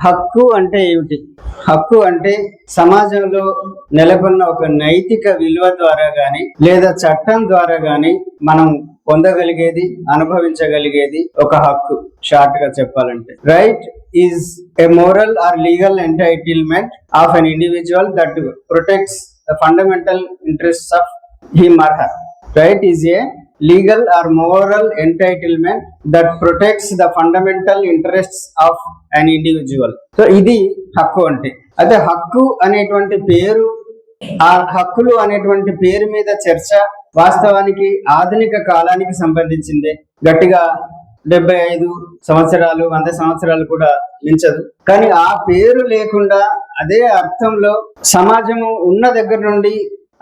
హక్కు అంటే ఏమిటి? హక్కు అంటే సమాజంలో నెలకొన్న ఒక నైతిక విలువ ద్వారా గాని లేదా చట్టం ద్వారా గాని మనం పొందగలిగేది, అనుభవించగలిగేది ఒక హక్కు. షార్ట్ గా చెప్పాలంటే, right is a moral or legal entitlement of an individual that protects the fundamental interests of him or her. Right is a legal or moral entitlement that protects the fundamental interests of an individual. So ఇది హక్కు అంటే. అదే హక్కు అనేటువంటి పేరు, ఆ హక్కులు అనేటువంటి పేరు మీద చర్చ వాస్తవానికి ఆధునిక కాలానికి సంబంధించిందే. గట్టిగా 75 సంవత్సరాలు 100 సంవత్సరాలు కూడా మించదు. కానీ ఆ పేరు లేకుండా అదే అర్థంలో సమాజము ఉన్న దగ్గర నుండి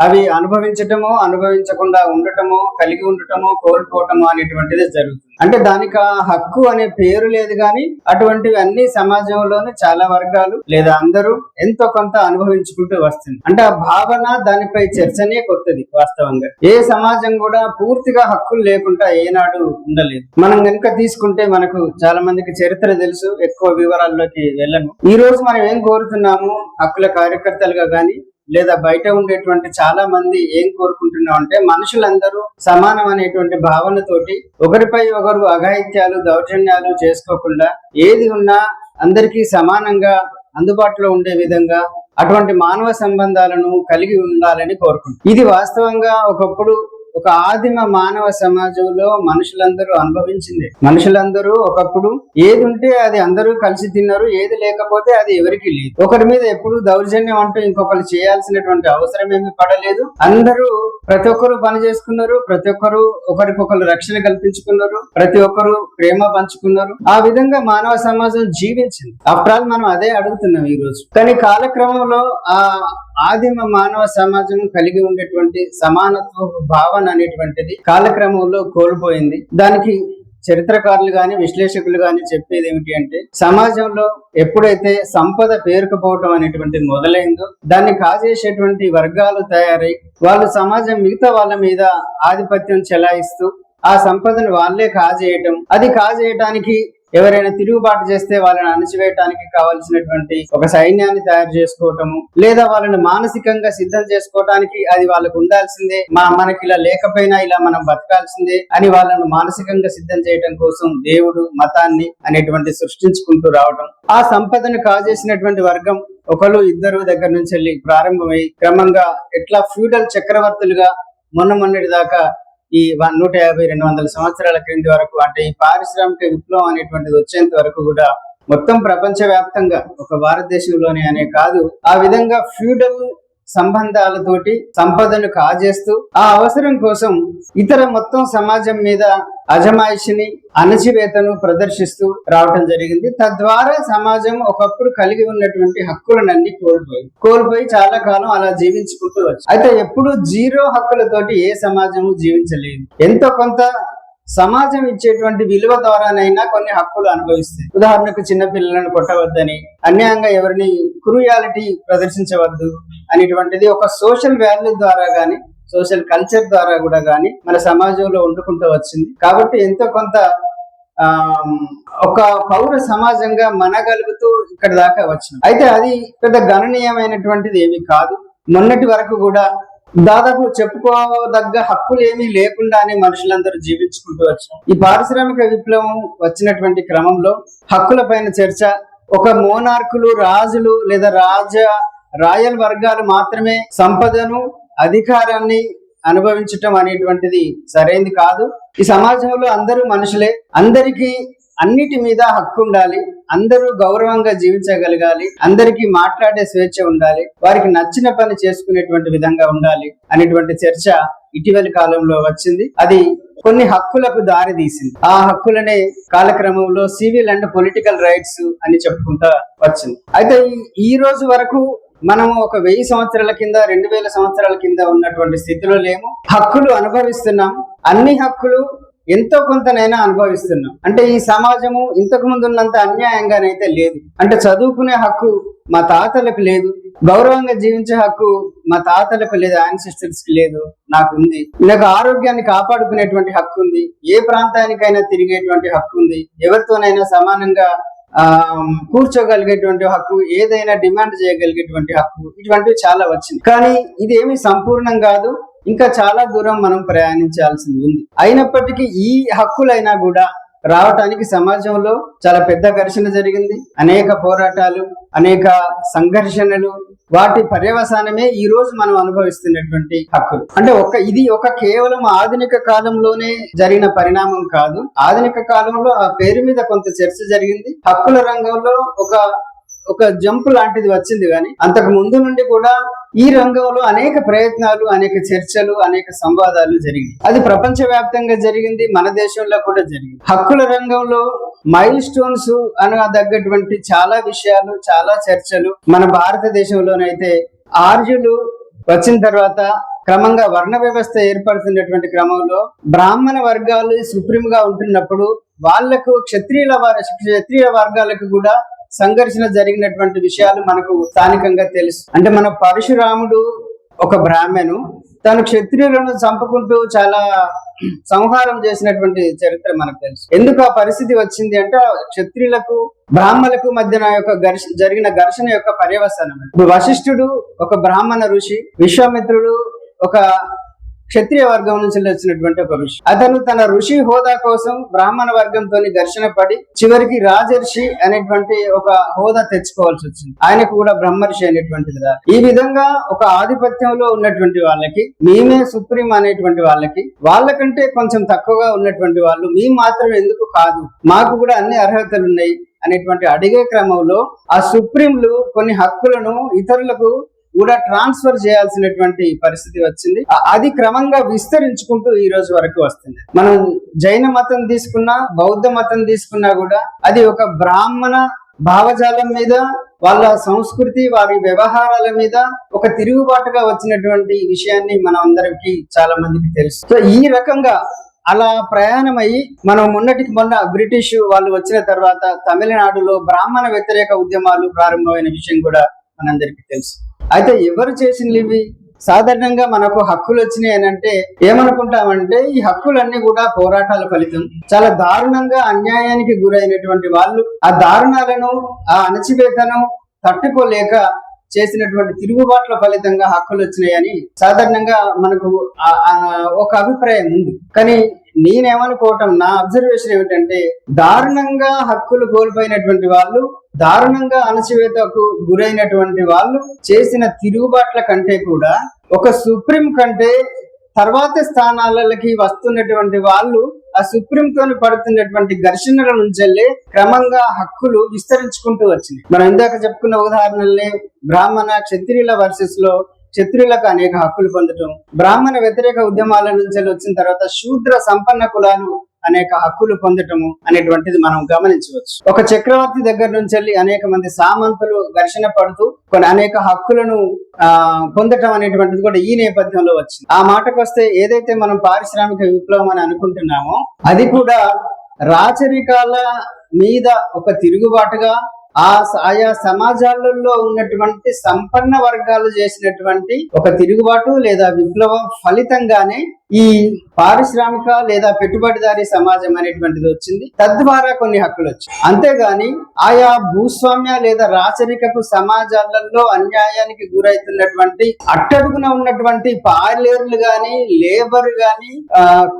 అవి అనుభవించటమో, అనుభవించకుండా ఉండటమో, కలిగి ఉండటమో, కోల్పోవటమో అనేటువంటిది జరుగుతుంది. అంటే దానికి ఆ హక్కు అనే పేరు లేదు, కానీ అటువంటివి అన్ని సమాజంలోనే చాలా వర్గాలు లేదా అందరూ ఎంతో కొంత అనుభవించుకుంటూ వస్తుంది. అంటే ఆ భావన, దానిపై చర్చనే కొత్తది. వాస్తవంగా ఏ సమాజం కూడా పూర్తిగా హక్కులు లేకుండా ఏనాడు ఉండలేదు. మనం కనుక తీసుకుంటే మనకు చాలా మందికి చరిత్ర తెలుసు, ఎక్కువ వివరాల్లోకి వెళ్ళను. ఈ రోజు మనం ఏం కోరుతున్నాము? హక్కుల కార్యకర్తలుగా గాని లేదా బయట ఉండేటువంటి చాలా మంది ఏం కోరుకుంటున్నాం అంటే, మనుషులందరూ సమానం అనేటువంటి భావనతోటి ఒకరిపై ఒకరు అఘాయిత్యాలు, దౌర్జన్యాలు చేసుకోకుండా ఏది ఉన్నా అందరికీ సమానంగా అందుబాటులో ఉండే విధంగా అటువంటి మానవ సంబంధాలను కలిగి ఉండాలని కోరుకుంటున్నాం. ఇది వాస్తవంగా ఒకప్పుడు ఒక ఆదిమ మానవ సమాజంలో మనుషులందరూ అనుభవించింది. మనుషులందరూ ఒకప్పుడు ఏది ఉంటే అది అందరూ కలిసి తిన్నారు, ఏది లేకపోతే అది ఎవరికి లేదు. ఒకరి మీద ఎప్పుడు దౌర్జన్యం అంటూ ఇంకొకరు చేయాల్సినటువంటి అవసరం ఏమీ పడలేదు. అందరూ ప్రతి ఒక్కరు పని చేసుకున్నారు, ప్రతి ఒక్కరు ఒకరికొకరు రక్షణ కల్పించుకున్నారు, ప్రతి ఒక్కరు ప్రేమ పంచుకున్నారు. ఆ విధంగా మానవ సమాజం జీవించింది. ఆఫ్టర్ ఆల్ మనం అదే అడుగుతున్నాం ఈ రోజు. కానీ కాలక్రమంలో ఆ ఆదిమ మానవ సమాజం కలిగి ఉండేటువంటి సమానత్వ భావన అనేటువంటిది కాలక్రమంలో కోల్పోయింది. దానికి చరిత్రకారులు గాని, విశ్లేషకులు గాని చెప్పేది ఏమిటి అంటే, సమాజంలో ఎప్పుడైతే సంపద పేరుకుపోవటం అనేటువంటిది మొదలైందో, దాన్ని కాజేసేటువంటి వర్గాలు తయారై వాళ్ళు సమాజం మిగతా వాళ్ళ మీద ఆధిపత్యం చెలాయిస్తూ ఆ సంపదను వాళ్ళే కాజేయటం, అది కాజేయటానికి ఎవరైనా తిరుగుబాటు చేస్తే వాళ్ళని అణచివేయటానికి కావాల్సినటువంటి ఒక సైన్యాన్ని తయారు చేసుకోవటము, లేదా వాళ్ళని మానసికంగా సిద్ధం చేసుకోవటానికి అది వాళ్ళకు ఉండాల్సిందే, మనకి ఇలా లేకపోయినా ఇలా మనం బతకాల్సిందే అని వాళ్ళను మానసికంగా సిద్ధం చేయడం కోసం దేవుడు, మతాన్ని అనేటువంటి సృష్టించుకుంటూ రావటం. ఆ సంపదను కాజేసినటువంటి వర్గం ఒకరు ఇద్దరు దగ్గర నుంచి వెళ్ళి ప్రారంభమై క్రమంగా ఎట్లా ఫ్యూడల్ చక్రవర్తులుగా మొన్నటి దాకా ఈ 150-200 సంవత్సరాల క్రింది వరకు, అంటే ఈ పారిశ్రామిక విప్లవం అనేటువంటిది వచ్చేంత వరకు కూడా మొత్తం ప్రపంచ వ్యాప్తంగా, ఒక భారతదేశంలోనే అనే కాదు, ఆ విధంగా ఫ్యూడల్ సంబంధాలతోటి సంపదను కాజేస్తూ ఆ అవసరం కోసం ఇతర మొత్తం సమాజం మీద అజమాయిషిని, అణచివేతను ప్రదర్శిస్తూ రావటం జరిగింది. తద్వారా సమాజం ఒకప్పుడు కలిగి ఉన్నటువంటి హక్కులనన్నీ కోల్పోయి చాలా కాలం అలా జీవించుకుంటూ వచ్చింది. అయితే ఎప్పుడు జీరో హక్కులతోటి ఏ సమాజము జీవించలేదు. ఎంతో కొంత సమాజం ఇచ్చేటువంటి విలువ ద్వారానైనా కొన్ని హక్కులు అనుభవిస్తాయి. ఉదాహరణకు చిన్నపిల్లలను కొట్టవద్దని, అన్యాయంగా ఎవరిని క్రూయాలిటీ ప్రదర్శించవద్దు అనేటువంటిది ఒక సోషల్ వాల్యూ ద్వారా గాని, సోషల్ కల్చర్ ద్వారా కూడా గాని మన సమాజంలో వండుకుంటూ వచ్చింది. కాబట్టి ఎంతో కొంత ఒక పౌర సమాజంగా మనగలుగుతూ ఇక్కడ దాకా వచ్చింది. అయితే అది పెద్ద గణనీయమైనటువంటిది ఏమీ కాదు. మొన్నటి వరకు కూడా దాదాపు చెప్పుకోదగ్గ హక్కులు ఏమీ లేకుండానే మనుషులందరూ జీవించుకుంటూ వచ్చారు. ఈ పారిశ్రామిక విప్లవం వచ్చినటువంటి క్రమంలో హక్కుల పైన చర్చ, ఒక మోనార్కులు, రాజులు లేదా రాయల్ వర్గాలు మాత్రమే సంపదను, అధికారాన్ని అనుభవించటం అనేటువంటిది సరైంది కాదు. ఈ సమాజంలో అందరూ మనుషులే, అందరికీ అన్నిటి మీద హక్కు ఉండాలి, అందరూ గౌరవంగా జీవించగలగాలి, అందరికీ మాట్లాడే స్వేచ్ఛ ఉండాలి, వారికి నచ్చిన పని చేసుకునేటువంటి విధంగా ఉండాలి అనేటువంటి చర్చ ఇటీవలి కాలంలో వచ్చింది. అది కొన్ని హక్కులకు దారి తీసింది. ఆ హక్కులనే కాలక్రమంలో సివిల్ అండ్ పొలిటికల్ రైట్స్ అని చెప్పుకుంటా వచ్చింది. అయితే ఈ రోజు వరకు మనము ఒక 1000 సంవత్సరాల కింద, 2000 సంవత్సరాల కింద ఉన్నటువంటి స్థితిలో లేము. హక్కులు అనుభవిస్తున్నాం. అన్ని హక్కులు ఎంతో కొంతనైనా అనుభవిస్తున్నాం. అంటే ఈ సమాజము ఇంతకు ముందు ఉన్నంత అన్యాయంగానైతే లేదు. అంటే చదువుకునే హక్కు మా తాతలకు లేదు, గౌరవంగా జీవించే హక్కు మా తాతలకు లేదు, యాన్సిస్టర్స్ కి లేదు, నాకు ఉంది. నాకు ఆరోగ్యాన్ని కాపాడుకునేటువంటి హక్కు ఉంది, ఏ ప్రాంతానికైనా తిరిగేటువంటి హక్కు ఉంది, ఎవరితోనైనా సమానంగా కూర్చోగలిగేటువంటి హక్కు, ఏదైనా డిమాండ్ చేయగలిగేటువంటి హక్కు, ఇటువంటివి చాలా వచ్చింది. కానీ ఇది ఏమి సంపూర్ణం కాదు, ఇంకా చాలా దూరం మనం ప్రయాణించాల్సింది ఉంది. అయినప్పటికీ ఈ హక్కులైనా కూడా రావటానికి సమాజంలో చాలా పెద్ద ఘర్షణ జరిగింది. అనేక పోరాటాలు, అనేక సంఘర్షణలు, వాటి పర్యవసానమే ఈ రోజు మనం అనుభవిస్తున్నటువంటి హక్కులు. అంటే ఇది కేవలం ఆధునిక కాలంలోనే జరిగిన పరిణామం కాదు. ఆధునిక కాలంలో ఆ పేరు మీద కొంత చర్చ జరిగింది. హక్కుల రంగంలో ఒక జంప్ లాంటిది వచ్చింది. కానీ అంతకు ముందు నుండి కూడా ఈ రంగంలో అనేక ప్రయత్నాలు, అనేక చర్చలు, అనేక సంవాదాలు జరిగింది. అది ప్రపంచవ్యాప్తంగా జరిగింది, మన దేశంలో కూడా జరిగింది. హక్కుల రంగంలో మైల్ స్టోన్స్ అనదగ్గటువంటి చాలా విషయాలు, చాలా చర్చలు మన భారతదేశంలోనైతే ఆర్యులు వచ్చిన తర్వాత క్రమంగా వర్ణ వ్యవస్థ ఏర్పడుతున్నటువంటి క్రమంలో బ్రాహ్మణ వర్గాలు సుప్రీం గా ఉంటున్నప్పుడు వాళ్లకు క్షత్రియ వర్గాలకు కూడా సంఘర్షణ జరిగినటువంటి విషయాలు మనకు స్థానికంగా తెలుసు. అంటే మన పరశురాముడు ఒక బ్రాహ్మణు, తను క్షత్రియులను చంపుకుంటూ చాలా సంహారం చేసినటువంటి చరిత్ర మనకు తెలుసు. ఎందుకు ఆ పరిస్థితి వచ్చింది అంటే క్షత్రియులకు బ్రాహ్మణులకు మధ్యన జరిగిన ఘర్షణ యొక్క పర్యవసానం. వశిష్ఠుడు ఒక బ్రాహ్మణ ఋషి, విశ్వామిత్రుడు ఒక క్షత్రియ వర్గం నుంచి వచ్చినటువంటి ఒక ఋషి. అతను తన ఋషి హోదా కోసం బ్రాహ్మణ వర్గంతో ఘర్షణ పడి చివరికి రాజర్షి అనేటువంటి ఒక హోదా తెచ్చుకోవాల్సి వచ్చింది. ఆయనకు కూడా బ్రహ్మర్షి అనేటువంటిది రా. ఈ విధంగా ఒక ఆధిపత్యంలో ఉన్నటువంటి వాళ్ళకి, మేమే సుప్రీం అనేటువంటి వాళ్ళకంటే కొంచెం తక్కువగా ఉన్నటువంటి వాళ్ళు మేము మాత్రం ఎందుకు కాదు, మాకు కూడా అన్ని అర్హతలు ఉన్నాయి అనేటువంటి అడిగే క్రమంలో ఆ సుప్రీంలు కొన్ని హక్కులను ఇతరులకు కూడా ట్రాన్స్ఫర్ చేయాల్సినటువంటి పరిస్థితి వచ్చింది. అది క్రమంగా విస్తరించుకుంటూ ఈ రోజు వరకు వస్తుంది. మనం జైన మతం తీసుకున్నా, బౌద్ధ మతం తీసుకున్నా కూడా అది ఒక బ్రాహ్మణ భావజాలం మీద, వాళ్ళ సంస్కృతి, వారి వ్యవహారాల మీద ఒక తిరుగుబాటుగా వచ్చినటువంటి విషయాన్ని మనం అందరికి చాలా మందికి తెలుసు. సో ఈ రకంగా అలా ప్రయాణం అయ్యి మనం మొన్న బ్రిటిష్ వాళ్ళు వచ్చిన తర్వాత తమిళనాడులో బ్రాహ్మణ వ్యతిరేక ఉద్యమాలు ప్రారంభమైన విషయం కూడా మనందరికీ తెలుసు. అయితే ఎవరు చేసినవి ఇవి? సాధారణంగా మనకు హక్కులు వచ్చినాయి అని అంటే ఏమనుకుంటామంటే ఈ హక్కులన్నీ కూడా పోరాటాల ఫలితం. చాలా దారుణంగా అన్యాయానికి గురైనటువంటి వాళ్ళు ఆ దారుణాలను, ఆ అణచివేతను తట్టుకోలేక చేసినటువంటి తిరుగుబాట్ల ఫలితంగా హక్కులు వచ్చినాయని సాధారణంగా మనకు ఒక అభిప్రాయం ఉంది. కానీ నేనేమనుకోవటం, నా అబ్జర్వేషన్ ఏమిటంటే దారుణంగా హక్కులు కోల్పోయినటువంటి వాళ్ళు, దారుణంగా అణచివేతకు గురైనటువంటి వాళ్ళు చేసిన తిరుగుబాట్ల కంటే కూడా ఒక సుప్రీం కంటే తర్వాత స్థానాలకి వస్తున్నటువంటి వాళ్ళు ఆ సుప్రీంతో పడుతున్నటువంటి ఘర్షణల నుంచి క్రమంగా హక్కులు విస్తరించుకుంటూ వచ్చినాయి. మనం ఇందాక చెప్పుకున్న ఉదాహరణలే బ్రాహ్మణ క్షత్రియుల వర్సెస్ లో క్షత్రియులకు అనేక హక్కులు పొందటం, బ్రాహ్మణ వ్యతిరేక ఉద్యమాల నుంచి వచ్చిన తర్వాత శూద్ర సంపన్న కులాలు అనేక హక్కులు పొందటము అనేటువంటిది మనం గమనించవచ్చు. ఒక చక్రవర్తి దగ్గర నుంచి అనేక మంది సామంతులు ఘర్షణ పడుతూ అనేక హక్కులను పొందటం అనేటువంటిది కూడా ఈ నేపథ్యంలో వచ్చింది. ఆ మాటకు వస్తే ఏదైతే మనం పారిశ్రామిక విప్లవం అని అనుకుంటున్నామో అది కూడా రాచరికాల మీద ఒక తిరుగుబాటుగా ఆయా సమాజాలలో ఉన్నటువంటి సంపన్న వర్గాలు చేసినటువంటి ఒక తిరుగుబాటు లేదా విప్లవం ఫలితంగానే ఈ పారిశ్రామిక లేదా పెట్టుబడిదారీ సమాజం అనేటువంటిది వచ్చింది. తద్వారా కొన్ని హక్కులు వచ్చాయి. అంతేగాని ఆయా భూస్వామ్య లేదా రాచరికపు సమాజాలలో అన్యాయానికి గురైతున్నటువంటి అట్టడుగున ఉన్నటువంటి పాలేర్లు గాని, లేబర్ గాని,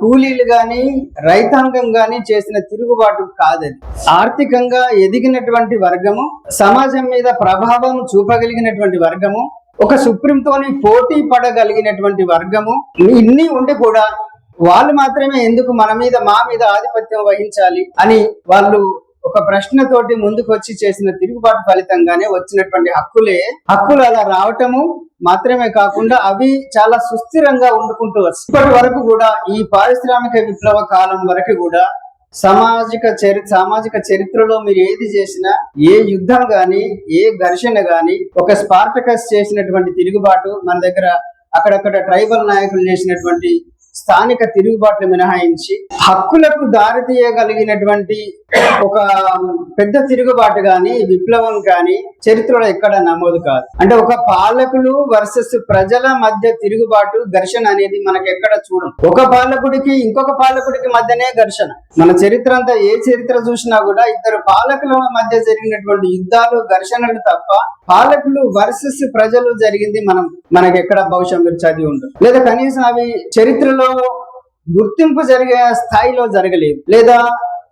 కూలీలు గాని, రైతాంగం గాని చేసిన తిరుగుబాటు కాదది. ఆర్థికంగా ఎదిగినటువంటి వర్గము, సమాజం మీద ప్రభావం చూపగలిగినటువంటి వర్గము, ఒక సుప్రీంతోని పోటీ పడగలిగినటువంటి వర్గము, ఇన్ని ఉండి కూడా వాళ్ళు మాత్రమే ఎందుకు మా మీద ఆధిపత్యం వహించాలి అని వాళ్ళు ఒక ప్రశ్నతోటి ముందుకు వచ్చి చేసిన తిరుగుబాటు ఫలితంగానే వచ్చినటువంటి హక్కులు అలా రావటము మాత్రమే కాకుండా అవి చాలా సుస్థిరంగా ఉండుకుంటూ వస్తాయి. ఇప్పటి వరకు కూడా ఈ పారిశ్రామిక విప్లవ కాలం వరకు కూడా సామాజిక చరిత్రలో మీరు ఏది చేసినా, ఏ యుద్ధం గాని, ఏ ఘర్షణ గాని, ఒక స్పార్టకస్ చేసినటువంటి తిరుగుబాటు, మన దగ్గర అక్కడక్కడ ట్రైబల్ నాయకులు చేసినటువంటి స్థానిక తిరుగుబాట్లు మినహాయించి హక్కులకు దారితీయగలిగినటువంటి ఒక పెద్ద తిరుగుబాటు గాని విప్లవం కానీ చరిత్రలో ఎక్కడ నమోదు కాదు. అంటే ఒక పాలకులు వర్సెస్ ప్రజల మధ్య తిరుగుబాటు ఘర్షణ అనేది మనకి ఎక్కడ చూడం. ఒక పాలకుడికి ఇంకొక పాలకుడికి మధ్యనే ఘర్షణ. మన చరిత్ర అంతా ఏ చరిత్ర చూసినా కూడా ఇద్దరు పాలకుల మధ్య జరిగినటువంటి యుద్ధాలు ఘర్షణలు తప్ప పాలకులు వర్సెస్ ప్రజలు జరిగింది మనకి ఎక్కడ బహుశా మీరు చదివి ఉండదు, లేదా కనీసం అవి చరిత్రలో గుర్తింపు జరిగే స్థాయిలో జరగలేదు, లేదా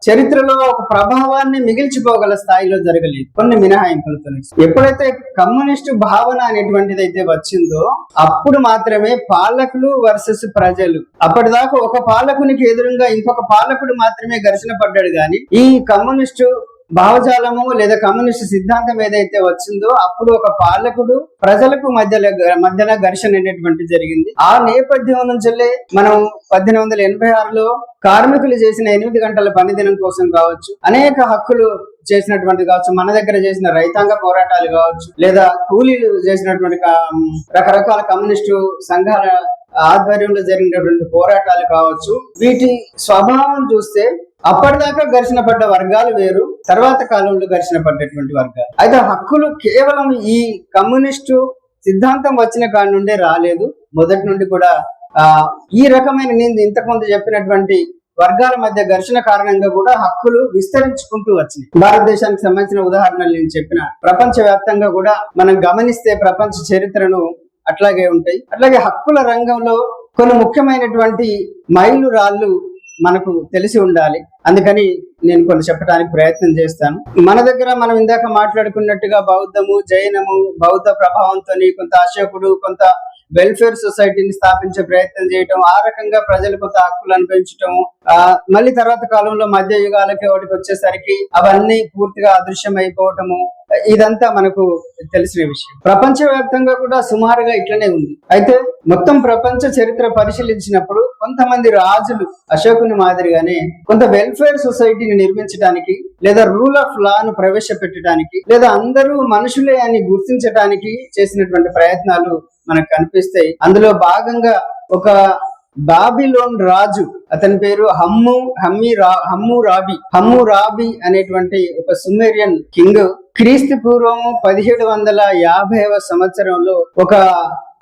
చరిత్రలో ఒక ప్రభావాన్ని మిగిల్చిపోగల స్థాయిలో జరగలేదు, కొన్ని మినహాయింపులతో. ఎప్పుడైతే కమ్యూనిస్టు భావన అనేటువంటిది అయితే వచ్చిందో అప్పుడు మాత్రమే పాలకులు వర్సెస్ ప్రజలు. అప్పటిదాకా ఒక పాలకునికి ఎదురుగా ఇంకొక పాలకుడు మాత్రమే ఘర్షణ పడ్డాడు గాని ఈ కమ్యూనిస్టు భావజాలము లేదా కమ్యూనిస్ట్ సిద్ధాంతం ఏదైతే వచ్చిందో అప్పుడు ఒక పాలకుడు ప్రజలకు మధ్యన ఘర్షణ అనేటువంటి జరిగింది. ఆ నేపథ్యం నుంచెల్లే మనం 1886లో కార్మికులు చేసిన 8 గంటల పని దినం కోసం కావచ్చు, అనేక హక్కులు చేసినటువంటి కావచ్చు, మన దగ్గర చేసిన రైతాంగ పోరాటాలు కావచ్చు, లేదా కూలీలు చేసినటువంటి రకరకాల కమ్యూనిస్టు సంఘాల ఆధ్వర్యంలో జరిగినటువంటి పోరాటాలు కావచ్చు, వీటి స్వభావం చూస్తే అప్పటిదాకా ఘర్షణ పడ్డ వర్గాలు వేరు, తర్వాత కాలంలో ఘర్షణ పడ్డటువంటి వర్గాలు. అయితే హక్కులు కేవలం ఈ కమ్యూనిస్టు సిద్ధాంతం వచ్చిన కాడి నుండే రాలేదు, మొదటి నుండి కూడా ఈ రకమైన నేను ఇంతకుముందు చెప్పినటువంటి వర్గాల మధ్య ఘర్షణ కారణంగా కూడా హక్కులు విస్తరించుకుంటూ వచ్చినాయి. భారతదేశానికి సంబంధించిన ఉదాహరణలు నేను చెప్పిన ప్రపంచ వ్యాప్తంగా కూడా మనం గమనిస్తే ప్రపంచ చరిత్రను అట్లాగే ఉంటాయి. అట్లాగే హక్కుల రంగంలో కొన్ని ముఖ్యమైనటువంటి మైలురాళ్ళు మనకు తెలిసి ఉండాలి. అందుకని నేను కొన్ని చెప్పడానికి ప్రయత్నం చేస్తాను. మన దగ్గర మనం ఇందాక మాట్లాడుకున్నట్టుగా బౌద్ధము, జైనము, బౌద్ధ ప్రభావంతో కొంత అశోకుడు కొంత వెల్ఫేర్ సొసైటీని స్థాపించే ప్రయత్నం చేయటం, ఆ రకంగా ప్రజలు కొంత హక్కులను పెంచటం, మళ్ళీ తర్వాత కాలంలో మధ్య యుగాలకి వాటికి వచ్చేసరికి అవన్నీ పూర్తిగా అదృశ్యం అయిపోవటము, ఇదంతా మనకు తెలిసిన విషయం. ప్రపంచ వ్యాప్తంగా కూడా సుమారుగా ఇట్లనే ఉంది. అయితే మొత్తం ప్రపంచ చరిత్ర పరిశీలించినప్పుడు కొంతమంది రాజులు అశోకుని మాదిరిగానే కొంత వెల్ఫేర్ సొసైటీని నిర్మించడానికి, లేదా రూల్ ఆఫ్ లాను ప్రవేశపెట్టడానికి, లేదా అందరూ మనుషులే అని గుర్తించడానికి చేసినటువంటి ప్రయత్నాలు మనకు కనిపిస్తాయి. అందులో భాగంగా ఒక బాబిలోన్ రాజు, అతని పేరు హమ్మురాబి అనేటువంటి ఒక సుమేరియన్ కింగ్ క్రీస్తు పూర్వం 1750వ సంవత్సరంలో ఒక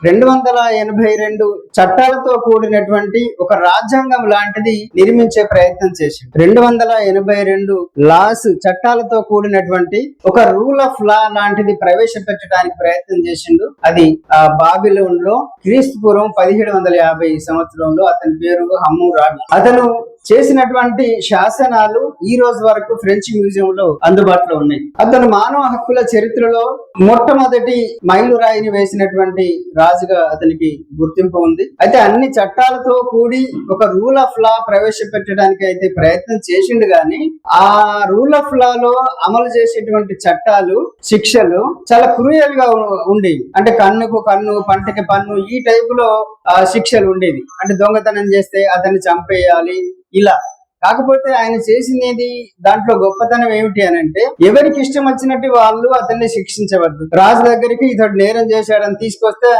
282 చట్టాలతో కూడినటువంటి ఒక రాజ్యాంగం లాంటిది నిర్మించే ప్రయత్నం చేసింది. 282 లాస్ చట్టాలతో కూడినటువంటి ఒక రూల్ ఆఫ్ లా లాంటిది ప్రవేశపెట్టడానికి ప్రయత్నం చేసిండు. అది బాబిలోన్ లో క్రీస్తు పూర్వం 1750 సంవత్సరంలో. అతని పేరు హమ్మురాబి. అతను చేసినటువంటి శాసనాలు ఈ రోజు వరకు ఫ్రెంచ్ మ్యూజియం లో అందుబాటులో ఉన్నాయి. అతను మానవ హక్కుల చరిత్రలో మొట్టమొదటి మైలురాయిని వేసినటువంటి రాజుగా అతనికి గుర్తింపు ఉంది. అయితే అన్ని చట్టాలతో కూడి ఒక రూల్ ఆఫ్ లా ప్రవేశపెట్టడానికి అయితే ప్రయత్నం చేసిండు గాని ఆ రూల్ ఆఫ్ లాలో అమలు చేసేటువంటి చట్టాలు, శిక్షలు చాలా క్రూయల్ గా ఉండేవి. అంటే కన్నుకు కన్ను, పంటకి పన్ను, ఈ టైపులో శిక్షలు ఉండేవి. అంటే దొంగతనం చేస్తే అతన్ని చంపేయాలి ఇలా. కాకపోతే ఆయన చేసినది దాంట్లో గొప్పతనం ఏమిటి అని అంటే ఎవరికి ఇష్టం వచ్చినట్టు వాళ్ళు అతన్ని శిక్షించవద్దు. రాజు దగ్గరికి ఇతడు నేరం చేశాడని తీసుకొస్తే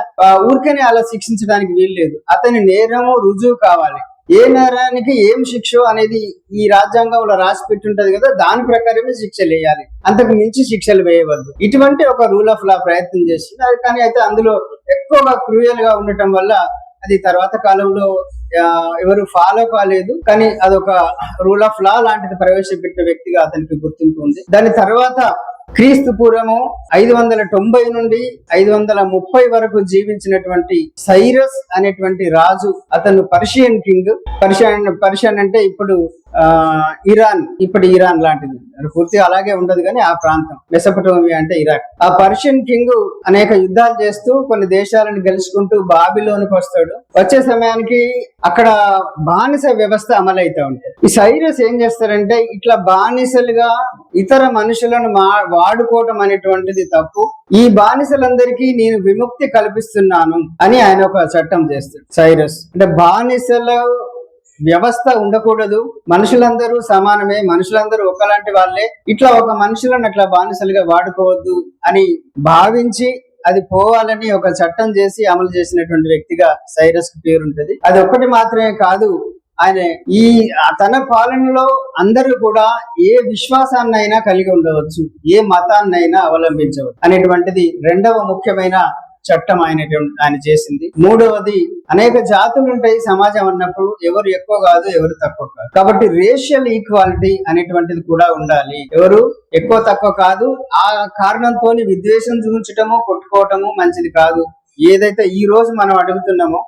ఊరికనే అలా శిక్షించడానికి వీల్లేదు. అతని నేరము రుజువు కావాలి. ఏ నేరానికి ఏం శిక్ష అనేది ఈ రాజ్యాంగంలో రాసి పెట్టి ఉంటది కదా, దాని ప్రకారమే శిక్షలు వేయాలి, అంతకు మించి శిక్షలు వేయవద్దు. ఇటువంటి ఒక రూల్ ఆఫ్ లా ప్రయత్నం చేసింది. కానీ అయితే అందులో ఎక్కువగా క్రూయల్ గా ఉండటం వల్ల అది తర్వాత కాలంలో ఎవరు ఫాలో కాలేదు. కానీ అదొక రూల్ ఆఫ్ లా లాంటిది ప్రవేశపెట్టిన వ్యక్తిగా అతనికి గుర్తింపు ఉంది. దాని తర్వాత క్రీస్తు పూర్వము 590 నుండి 530 వరకు జీవించినటువంటి సైరస్ అనేటువంటి రాజు, అతను పర్షియన్ కింగ్. పర్షియన్ అంటే ఇప్పుడు ఇప్పటి ఇరాన్ లాంటిది, పూర్తిగా అలాగే ఉండదు కానీ ఆ ప్రాంతం మెసొపటోమియా అంటే ఇరాక్. ఆ పర్షియన్ కింగ్ అనేక యుద్ధాలు చేస్తూ కొన్ని దేశాలను గెలుచుకుంటూ బాబిలోనికి వస్తాడు. వచ్చే సమయానికి అక్కడ బానిస వ్యవస్థ అమలైతా ఉంటుంది. ఈ సైరస్ ఏం చేస్తారంటే ఇట్లా బానిసలుగా ఇతర మనుషులను వాడుకోవటం అనేటువంటిది తప్పు, ఈ బానిసలందరికీ నేను విముక్తి కల్పిస్తున్నాను అని ఆయన ఒక చట్టం చేస్తాడు సైరస్. అంటే బానిసల వ్యవస్థ ఉండకూడదు, మనుషులందరూ సమానమే, మనుషులందరూ ఒకలాంటి వాళ్ళే, ఇట్లా ఒక మనుషులను అట్లా బానిసలుగా వాడుకోవద్దు అని భావించి అది పోవాలని ఒక చట్టం చేసి అమలు చేసినటువంటి వ్యక్తిగా సైరస్ కు పేరుంటది. అది ఒక్కటి మాత్రమే కాదు, ఆయన ఈ తన పాలనలో అందరూ కూడా ఏ విశ్వాసాన్నైనా కలిగి ఉండవచ్చు, ఏ మతాన్నైనా అవలంబించవచ్చు అనేటువంటిది రెండవ ముఖ్యమైన చట్టం ఆయన చేసింది. మూడవది, అనేక జాతులు ఉంటాయి సమాజం అన్నప్పుడు, ఎవరు ఎక్కువ కాదు ఎవరు తక్కువ కాదు, కాబట్టి రేషియల్ ఈక్వాలిటీ అనేటువంటిది కూడా ఉండాలి. ఎవరు ఎక్కువ తక్కువ కాదు, ఆ కారణంతో విద్వేషం చూపించటము కొట్టుకోవటము మంచిది కాదు. ఏదైతే ఈ రోజు మనం అడుగుతున్నామో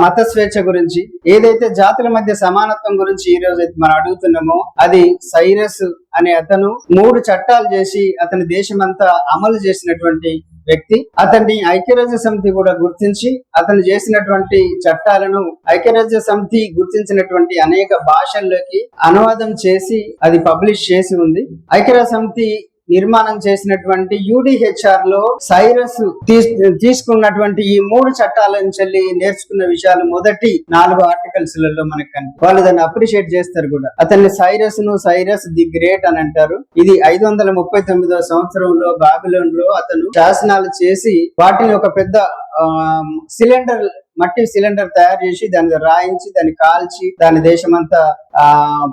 మత స్వేచ్ఛ గురించి, ఏదైతే జాతుల మధ్య సమానత్వం గురించి ఈ రోజు అయితే మనం అడుగుతున్నామో, అది సైరస్ అనే అతను 3 చట్టాలు చేసి అతని దేశమంతా అమలు చేసినటువంటి వ్యక్తి. అతన్ని ఐక్యరాజ్య సమితి కూడా గుర్తించి అతను చేసినటువంటి చట్టాలను ఐక్యరాజ్య సమితి గుర్తించినటువంటి అనేక భాషల్లోకి అనువాదం చేసి అది పబ్లిష్ చేసి ఉంది. ఐక్యరాజ్య సమితి నిర్మాణం చేసినటువంటి UDHR లో సైరస్ తీసుకున్నటువంటి ఈ 3 చట్టాల నుంచి నేర్చుకున్న విషయాలు మొదటి 4 ఆర్టికల్స్ లలో మనకు కనిపి వాళ్ళు దాన్ని అప్రిషియేట్ చేస్తారు కూడా. అతన్ని సైరస్ ది గ్రేట్ అని అంటారు. ఇది 539వ సంవత్సరంలో బాబిలోన్ లో అతను శాసనాలు చేసి వాటిని ఒక పెద్ద మట్టి సిలిండర్ తయారు చేసి దాన్ని రాయించి దాన్ని కాల్చి దాని దేశమంతా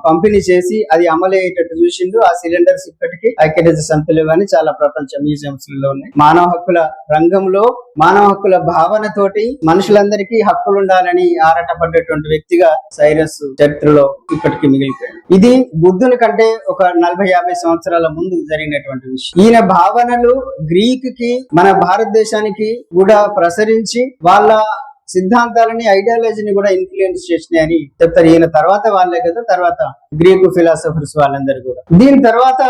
పంపిణీ చేసి అది అమలయ్యేటట్టు చూసిండు. ఆ సిలిండర్స్ ఇప్పటికీ ఐక్యరాజ్య సమితిలో కానీ చాలా ప్రపంచ మ్యూజియంస్ లో ఉన్నాయి. మానవ హక్కుల రంగంలో మానవ హక్కుల భావనతోటి మనుషులందరికీ హక్కులు ఉండాలని ఆరాటపడ్డటువంటి వ్యక్తిగా సైరస్ చరిత్రలో ఇప్పటికీ మిగిలిపోయాడు. ఇది బుద్ధుని కంటే ఒక 40-50 సంవత్సరాల ముందు జరిగినటువంటి విషయం. ఈయన భావనలు గ్రీక్ కి మన భారతదేశానికి కూడా ప్రసరించి వాళ్ళ సిద్ధాంతాలని ఐడియాలజీని కూడా ఇన్ఫ్లుయెన్స్ చేసినాయని చెప్తారు. ఈయన తర్వాత వాళ్ళే కదా, తర్వాత గ్రీకు ఫిలాసఫర్స్ వాళ్ళందరూ కూడా. దీని తర్వాత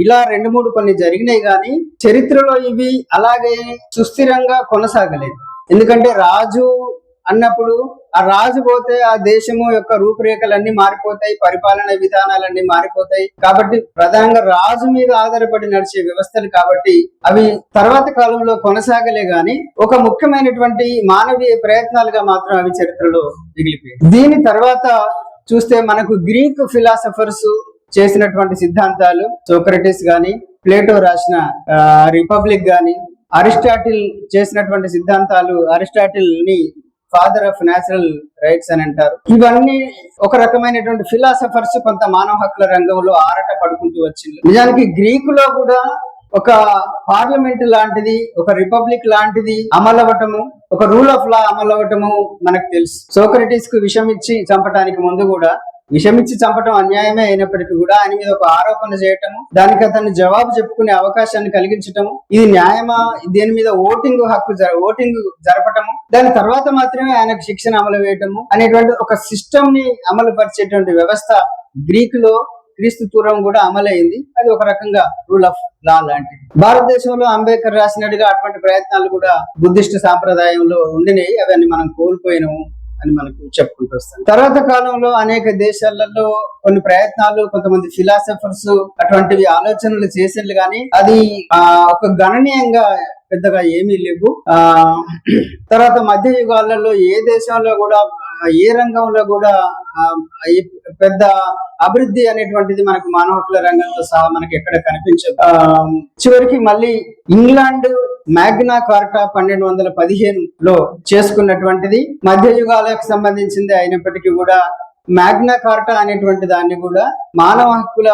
ఇలా 2-3 కొన్ని జరిగినాయి కానీ చరిత్రలో ఇవి అలాగే సుస్థిరంగా కొనసాగలేదు. ఎందుకంటే రాజు అన్నప్పుడు ఆ రాజు పోతే ఆ దేశము యొక్క రూపురేఖలన్నీ మారిపోతాయి, పరిపాలన విధానాలన్నీ మారిపోతాయి. కాబట్టి ప్రధానంగా రాజు మీద ఆధారపడి నడిచే వ్యవస్థలు కాబట్టి అవి తర్వాత కాలంలో కొనసాగలే గాని ఒక ముఖ్యమైనటువంటి మానవీయ ప్రయత్నాలుగా మాత్రం అవి చరిత్రలో మిగిలిపోయాయి. దీని తర్వాత చూస్తే మనకు గ్రీక్ ఫిలాసఫర్స్ చేసినటువంటి సిద్ధాంతాలు, సోక్రటీస్ గాని, ప్లేటో రాసిన రిపబ్లిక్ గాని, అరిస్టాటిల్ చేసినటువంటి సిద్ధాంతాలు, అరిస్టాటిల్ ని ఫాదర్ ఆఫ్ న్యాచురల్ రైట్స్ అని అంటారు. ఇవన్నీ ఒక రకమైనటువంటి ఫిలాసఫర్స్ కొంత మానవ హక్కుల రంగంలో ఆరాట పడుకుంటూ వచ్చింది. నిజానికి గ్రీకులో కూడా ఒక పార్లమెంట్ లాంటిది, ఒక రిపబ్లిక్ లాంటిది అమలవటము, ఒక రూల్ ఆఫ్ లా అమలవటము మనకు తెలుసు. సోక్రటీస్ కు విషం ఇచ్చి చంపడానికి ముందు కూడా, విషమిచ్చి చంపటం అన్యాయమే అయినప్పటికీ కూడా ఆయన మీద ఒక ఆరోపణ చేయటము, దానికి అతన్ని జవాబు చెప్పుకునే అవకాశాన్ని కలిగించటము, ఇది న్యాయమా, దేని మీద ఓటింగ్ జరపటము, దాని తర్వాత మాత్రమే ఆయనకు శిక్షణ అమలు వేయటము అనేటువంటి ఒక సిస్టమ్ ని అమలు పరిచేటువంటి వ్యవస్థ గ్రీక్ లో క్రీస్తు పూర్వం కూడా అమలైంది. అది ఒక రకంగా రూల్ ఆఫ్ లా లాంటిది. భారతదేశంలో అంబేద్కర్ రాసినట్టుగా అటువంటి ప్రయత్నాలు కూడా బుద్ధిస్ట్ సాంప్రదాయంలో ఉండినాయి. అవన్నీ మనం కోల్పోయినాము అని మనకు చెప్పుకుంటూ వస్తాం. తర్వాత కాలంలో అనేక దేశాలలో కొన్ని ప్రయత్నాలు, కొంతమంది ఫిలాసఫర్స్ అటువంటివి ఆలోచనలు చేసేళ్ళు కానీ అది ఒక గణనీయంగా పెద్దగా ఏమీ లేవు. తర్వాత మధ్య యుగాలలో ఏ దేశంలో కూడా ఏ రంగంలో కూడా పెద్ద అభివృద్ధి అనేటువంటిది మనకు మానవ హక్కుల రంగంతో సహా మనకి ఎక్కడ కనిపించదు. చివరికి మళ్ళీ ఇంగ్లాండ్ మ్యాగ్నా కార్టా 1215లో చేసుకున్నటువంటిది మధ్య యుగాలకు సంబంధించింది అయినప్పటికీ కూడా మ్యాగ్నా కార్టా అనేటువంటి దాన్ని కూడా మానవ హక్కుల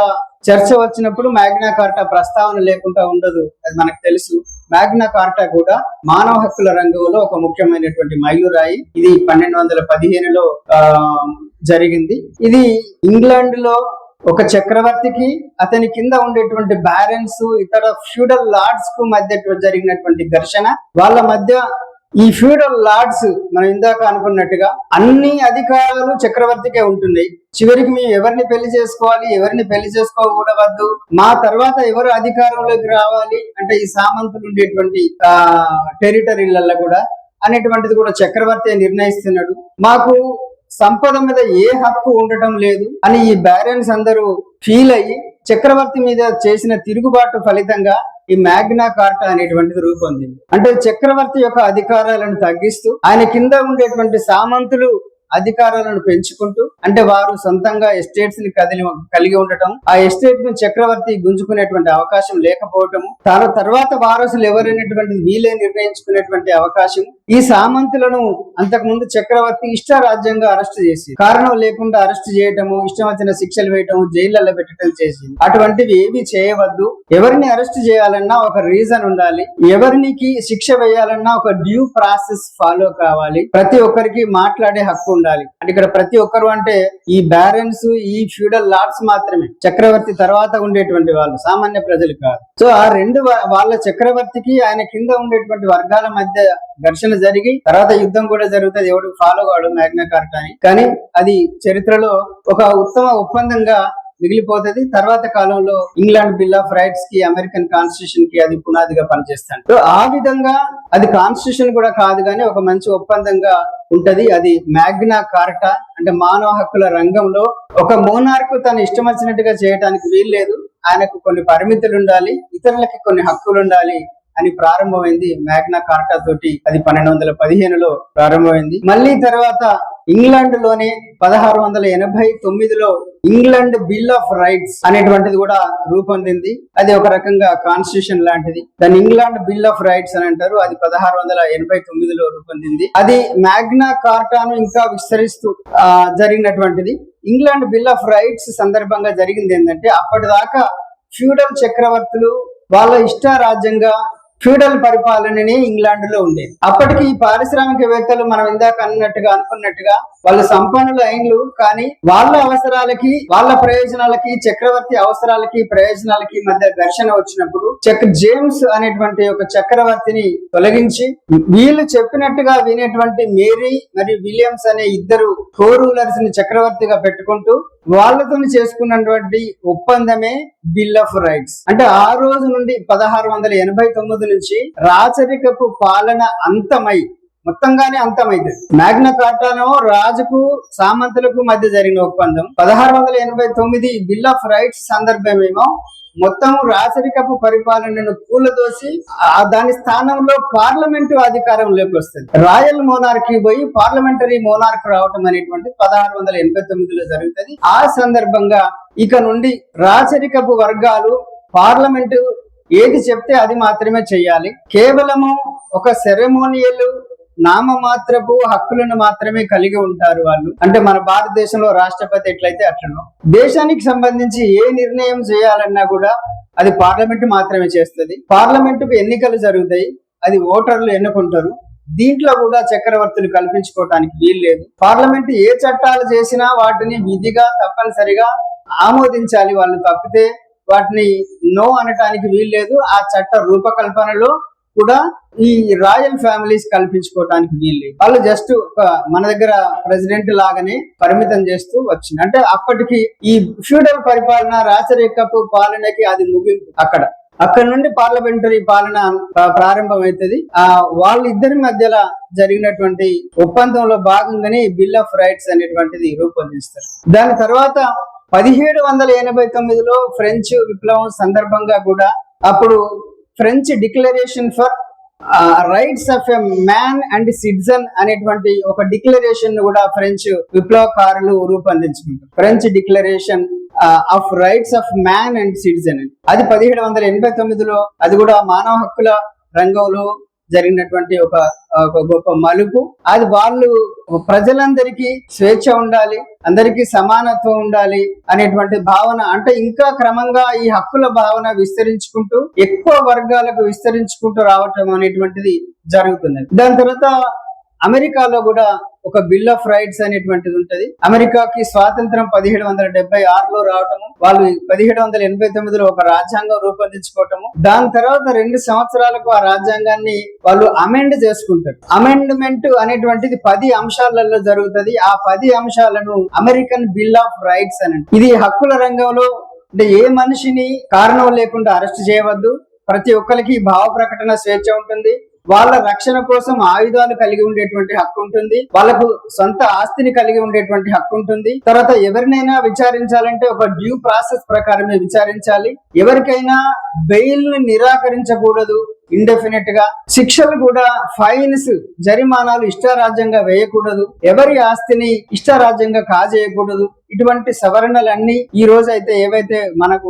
చర్చ వచ్చినప్పుడు మ్యాగ్నా కార్టా ప్రస్తావన లేకుండా ఉండదు, అది మనకు తెలుసు. మ్యాగ్నా కార్టా కూడా మానవ హక్కుల రంగంలో ఒక ముఖ్యమైనటువంటి మైలురాయి. ఇది 1215లో జరిగింది. ఇది ఇంగ్లాండ్ లో ఒక చక్రవర్తికి అతని కింద ఉండేటువంటి బ్యారెన్స్, ఇతర ఫ్యూడల్ లార్డ్స్ కు మధ్య జరిగినటువంటి ఘర్షణ. వాళ్ళ మధ్య ఈ ఫ్యూడల్ లార్డ్స్ మనం ఇందాక అనుకున్నట్టుగా అన్ని అధికారాలు చక్రవర్తికే ఉంటున్నాయి. చివరికి మేము ఎవరిని పెళ్లి చేసుకోవాలి, ఎవరిని పెళ్లి చేసుకోకూడవద్దు, మా తర్వాత ఎవరు అధికారంలోకి రావాలి అంటే ఈ సామంతులు ఉండేటువంటి టెరిటరీలలో కూడా అనేటువంటిది కూడా చక్రవర్తి నిర్ణయిస్తున్నాడు. మాకు సంపద మీద ఏ హక్కు ఉండటం లేదు అని ఈ బ్యారెన్స్ అందరూ ఫీల్ అయ్యి చక్రవర్తి మీద చేసిన తిరుగుబాటు ఫలితంగా ఈ మ్యాగ్నా కార్టా అనేటువంటిది రూపొందింది. అంటే చక్రవర్తి యొక్క అధికారాలను తగ్గిస్తూ ఆయన కింద ఉండేటువంటి సామంతులు అధికారాలను పెంచుకుంటూ, అంటే వారు సొంతంగా ఎస్టేట్స్ ని కలిగి ఉండటం, ఆ ఎస్టేట్ ను చక్రవర్తి గుంజుకునేటువంటి అవకాశం లేకపోవటము, తర్వాత వారసులు ఎవరైనటువంటి వీలే నిర్ణయించుకునేటువంటి అవకాశం. ఈ సామంతులను అంతకుముందు చక్రవర్తి ఇష్టారాజ్యంగా అరెస్ట్ చేసి, కారణం లేకుండా అరెస్ట్ చేయటము, ఇష్టం వచ్చిన శిక్షలు వేయటము, జైళ్లలో పెట్టడం చేసింది. అటువంటివి ఏవి చేయవద్దు. ఎవరిని అరెస్ట్ చేయాలన్నా ఒక రీజన్ ఉండాలి. ఎవరికి శిక్ష వేయాలన్నా ఒక డ్యూ ప్రాసెస్ ఫాలో కావాలి. ప్రతి ఒక్కరికి మాట్లాడే హక్కు ఉండాలి. అంటే ఇక్కడ ప్రతి ఒక్కరు అంటే ఈ బ్యారన్స్, ఈ ఫ్యూడల్ లార్డ్స్ మాత్రమే, చక్రవర్తి తర్వాత ఉండేటువంటి వాళ్ళు, సామాన్య ప్రజలు కాదు. సో ఆ రెండు వాళ్ళ చక్రవర్తికి ఆయన కింద ఉండేటువంటి వర్గాల మధ్య ఘర్షణ జరిగి తర్వాత యుద్ధం కూడా జరుగుతుంది. ఎవడు ఫాలో కాడు మ్యాగ్నా కార్టా అని. కానీ అది చరిత్రలో ఒక ఉత్తమ ఒప్పందంగా మిగిలిపోతుంది. తర్వాత కాలంలో ఇంగ్లాండ్ బిల్ ఆఫ్ రైట్స్ కి, అమెరికన్ కాన్స్టిట్యూషన్ కి అది పునాదిగా పనిచేస్తాడు. సో ఆ విధంగా అది కాన్స్టిట్యూషన్ కూడా కాదు కానీ ఒక మంచి ఒప్పందంగా ఉంటది. అది మ్యాగ్నా కార్టా. అంటే మానవ హక్కుల రంగంలో ఒక మోనార్కు తను ఇష్టం వచ్చినట్టుగా చేయడానికి వీల్లేదు. ఆయనకు కొన్ని పరిమితులు ఉండాలి, ఇతరులకి కొన్ని హక్కులు ఉండాలి అని ప్రారంభమైంది మ్యాగ్నా కార్టా తోటి. అది 1215లో ప్రారంభమైంది. మళ్ళీ తర్వాత ఇంగ్లాండ్ లోనే 1689లో ఇంగ్లాండ్ బిల్ ఆఫ్ రైట్స్ అనేటువంటిది కూడా రూపొందింది. అది ఒక రకంగా కాన్స్టిట్యూషన్ లాంటిది. దాన్ని ఇంగ్లాండ్ బిల్ ఆఫ్ రైట్స్ అని అంటారు. అది 1689లో రూపొందింది. అది మ్యాగ్నా కార్టాను ఇంకా విస్తరిస్తూ జరిగినటువంటిది. ఇంగ్లాండ్ బిల్ ఆఫ్ రైట్స్ సందర్భంగా జరిగింది ఏంటంటే, అప్పటిదాకా ఫ్యూడల్ చక్రవర్తులు వాళ్ళ ఇష్టారాజ్యంగా ఫ్యూడల్ పరిపాలనని ఇంగ్లాండ్ లో ఉండేది. అప్పటికి ఈ పారిశ్రామికవేత్తలు మనం ఇందాక అనుకున్నట్టుగా వాళ్ళు సంపన్నులు అయినలు, కానీ వాళ్ళ అవసరాలకి, వాళ్ళ ప్రయోజనాలకి, చక్రవర్తి అవసరాలకి, ప్రయోజనాలకి మధ్య ఘర్షణ వచ్చినప్పుడు జేమ్స్ అనేటువంటి ఒక చక్రవర్తిని తొలగించి వీళ్ళు చెప్పినట్టుగా వినేటువంటి మేరీ మరియు విలియమ్స్ అనే ఇద్దరు కో-రూలర్స్ ని చక్రవర్తిగా పెట్టుకుంటూ వాళ్ళతో చేసుకున్నటువంటి ఒప్పందమే బిల్ ఆఫ్ రైట్స్. అంటే ఆ రోజు నుండి 1689 నుంచి రాచరికపు పాలన మొత్తంగానే అంతమైంది. మ్యాగ్నా కార్టాలో రాజుకు, సామంతులకు మధ్య జరిగిన ఒప్పందం. 1689 బిల్ ఆఫ్ రైట్స్ సందర్భమేమో మొత్తం రాచరికపు పరిపాలనను కూలదోసి దాని స్థానంలో పార్లమెంటు అధికారంలోకి వస్తుంది. రాయల్ మోనార్కీ పోయి పార్లమెంటరీ మోనార్క్ రావటం అనేటువంటి 1689లో జరుగుతుంది. ఆ సందర్భంగా ఇక నుండి రాచరికపు వర్గాలు పార్లమెంటు ఏది చెప్తే అది మాత్రమే చెయ్యాలి. కేవలము ఒక సెరెమోనియల్ నామమాత్రపు హక్కులను మాత్రమే కలిగి ఉంటారు వాళ్ళు. అంటే మన భారతదేశంలో రాష్ట్రపతి ఎట్లయితే అట్లనో, దేశానికి సంబంధించి ఏ నిర్ణయం చేయాలన్నా కూడా అది పార్లమెంట్ మాత్రమే చేస్తుంది. పార్లమెంటుకు ఎన్నికలు జరుగుతాయి, అది ఓటర్లు ఎన్నుకుంటారు. దీంట్లో కూడా చక్రవర్తులు కల్పించుకోవడానికి వీల్లేదు. పార్లమెంట్ ఏ చట్టాలు చేసినా వాటిని విధిగా తప్పనిసరిగా ఆమోదించాలి. వాళ్ళు తప్పితే వాటిని నో అనటానికి వీల్లేదు. ఆ చట్ట రూపకల్పనలో కూడా ఈ రాయల్ ఫ్యామిలీస్ కల్పించుకోవడానికి వీల్లేదు. వాళ్ళు జస్ట్ మన దగ్గర ప్రెసిడెంట్ లాగానే పరిమితం చేస్తూ వచ్చింది. అంటే అప్పటికి ఈ ఫ్యూడల్ పరిపాలన, రాచరికపు పాలనకి అది ముగింపు. అక్కడ నుండి పార్లమెంటరీ పాలన ప్రారంభమవుతుంది. వాళ్ళిద్దరి మధ్యలో జరిగినటువంటి ఒప్పందంలో భాగంగానే బిల్ ఆఫ్ రైట్స్ అనేటువంటిది రూపొందిస్తారు. దాని తర్వాత 1789లో ఫ్రెంచ్ విప్లవం సందర్భంగా కూడా అప్పుడు French declaration for rights of a man and citizen అనేటువంటి ఒక డిక్లరేషన్ కూడా ఫ్రెంచ్ విప్లవకారులు రూపొందించుకుంటారు. French declaration of rights of man and citizen. అది 1789లో, అది కూడా మానవ హక్కుల రంగంలో జరిగినటువంటి ఒక గొప్ప మలుపు. అది వాళ్ళు ప్రజలందరికీ స్వేచ్ఛ ఉండాలి, అందరికీ సమానత్వం ఉండాలి అనేటువంటి భావన, అంటే ఇంకా క్రమంగా ఈ హక్కుల భావన విస్తరించుకుంటూ ఎక్కువ వర్గాలకు విస్తరించుకుంటూ రావటం అనేటువంటిది జరుగుతున్నది. దాని తర్వాత అమెరికాలో కూడా ఒక బిల్ ఆఫ్ రైట్స్ అనేటువంటిది ఉంటది. అమెరికాకి స్వాతంత్రం 1776లో రావటము, వాళ్ళు 1789లో ఒక రాజ్యాంగం రూపొందించుకోవటము, దాని తర్వాత 2 సంవత్సరాలకు ఆ రాజ్యాంగాన్ని వాళ్ళు అమెండ్ చేసుకుంటారు. అమెండ్మెంట్ అనేటువంటిది 10 అంశాలలో జరుగుతుంది. ఆ 10 అంశాలను అమెరికన్ బిల్ ఆఫ్ రైట్స్ అని. ఇది హక్కుల రంగంలో అంటే ఏ మనిషిని కారణం లేకుండా అరెస్ట్ చేయవద్దు, ప్రతి ఒక్కరికి భావ ప్రకటన స్వేచ్ఛ ఉంటుంది, వాళ్ళ రక్షణ కోసం ఆయుధాలు కలిగి ఉండేటువంటి హక్కు ఉంటుంది, వాళ్ళకు సొంత ఆస్తిని కలిగి ఉండేటువంటి హక్కు ఉంటుంది. తర్వాత ఎవరినైనా విచారించాలంటే ఒక డ్యూ ప్రాసెస్ ప్రకారమే విచారించాలి. ఎవరికైనా బెయిల్ ని నిరాకరించకూడదు. ఇండెఫినెట్ గా శిక్షలు కూడా, ఫైన్స్, జరిమానాలు ఇష్టారాజ్యంగా వేయకూడదు. ఎవరి ఆస్తిని ఇష్టారాజ్యంగా కాజేయకూడదు. ఇటువంటి సవరణలన్నీ ఈ రోజు అయితే ఏవైతే మనకు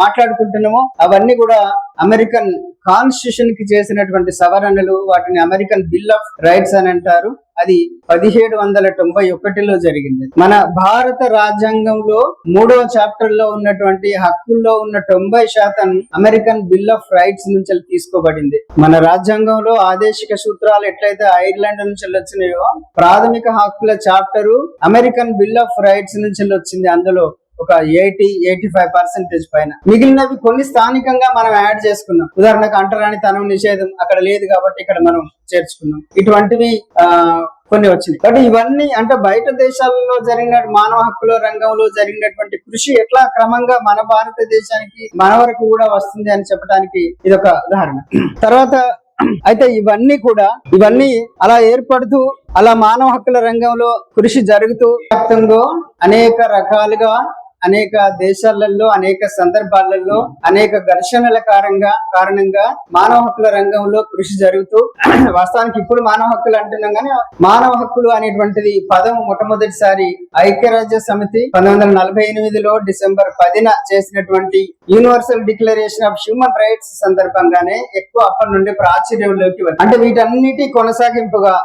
మాట్లాడుకుంటున్నామో అవన్నీ కూడా అమెరికన్ కాన్స్టిట్యూషన్ కి చేసినటువంటి సవరణలు. వాటిని అమెరికన్ బిల్ ఆఫ్ రైట్స్ అని అంటారు. అది 1791లో జరిగింది. మన భారత రాజ్యాంగంలో 3వ చాప్టర్ లో ఉన్నటువంటి హక్కుల్లో ఉన్న 90% అమెరికన్ బిల్ ఆఫ్ రైట్స్ నుంచి తీసుకోబడింది. మన రాజ్యాంగంలో ఆదేశిక సూత్రాలు ఎట్లయితే ఐర్లాండ్ నుంచి వచ్చినాయో, ప్రాథమిక హక్కుల chapter American bill of rights నుంచి వచ్చింది. అందులో ఒక 80-85% పైన. మిగిలినవి కొన్ని స్థానికంగా మనం యాడ్ చేసుకున్నాం. ఉదాహరణకు అంటరానితనం నిషేధం అక్కడ లేదు కాబట్టి ఇక్కడ మనం చేర్చుకున్నాం. ఇటువంటివి కొన్ని వచ్చినాయి. కాబట్టి ఇవన్నీ అంటే బయట దేశాలలో జరిగిన మానవ హక్కుల రంగంలో జరిగినటువంటి కృషి ఎట్లా క్రమంగా మన భారతదేశానికి మన వరకు కూడా వస్తుంది అని చెప్పడానికి ఇదొక ఉదాహరణ. తర్వాత అయితే ఇవన్నీ అలా ఏర్పడుతూ అలా మానవ హక్కుల రంగంలో కృషి జరుగుతూ వ్యాప్తంగా అనేక రకాలుగా అనేక దేశాలలో అనేక సందర్భాలలో అనేక ఘర్షణల కారణంగా మానవ హక్కుల రంగంలో కృషి జరుగుతూ వాస్తవానికి ఇప్పుడు మానవ హక్కులు అంటున్నాం కానీ మానవ హక్కులు అనేటువంటిది పదం మొట్టమొదటిసారి ఐక్యరాజ్య సమితి 1948లో డిసెంబర్ 10న చేసినటువంటి universal declaration of human rights సందర్భంగానే ఎక్కువ అప్పటి నుండి ప్రాచుర్యంలోకి అంటే వీటన్నిటి కొనసాగింపుగా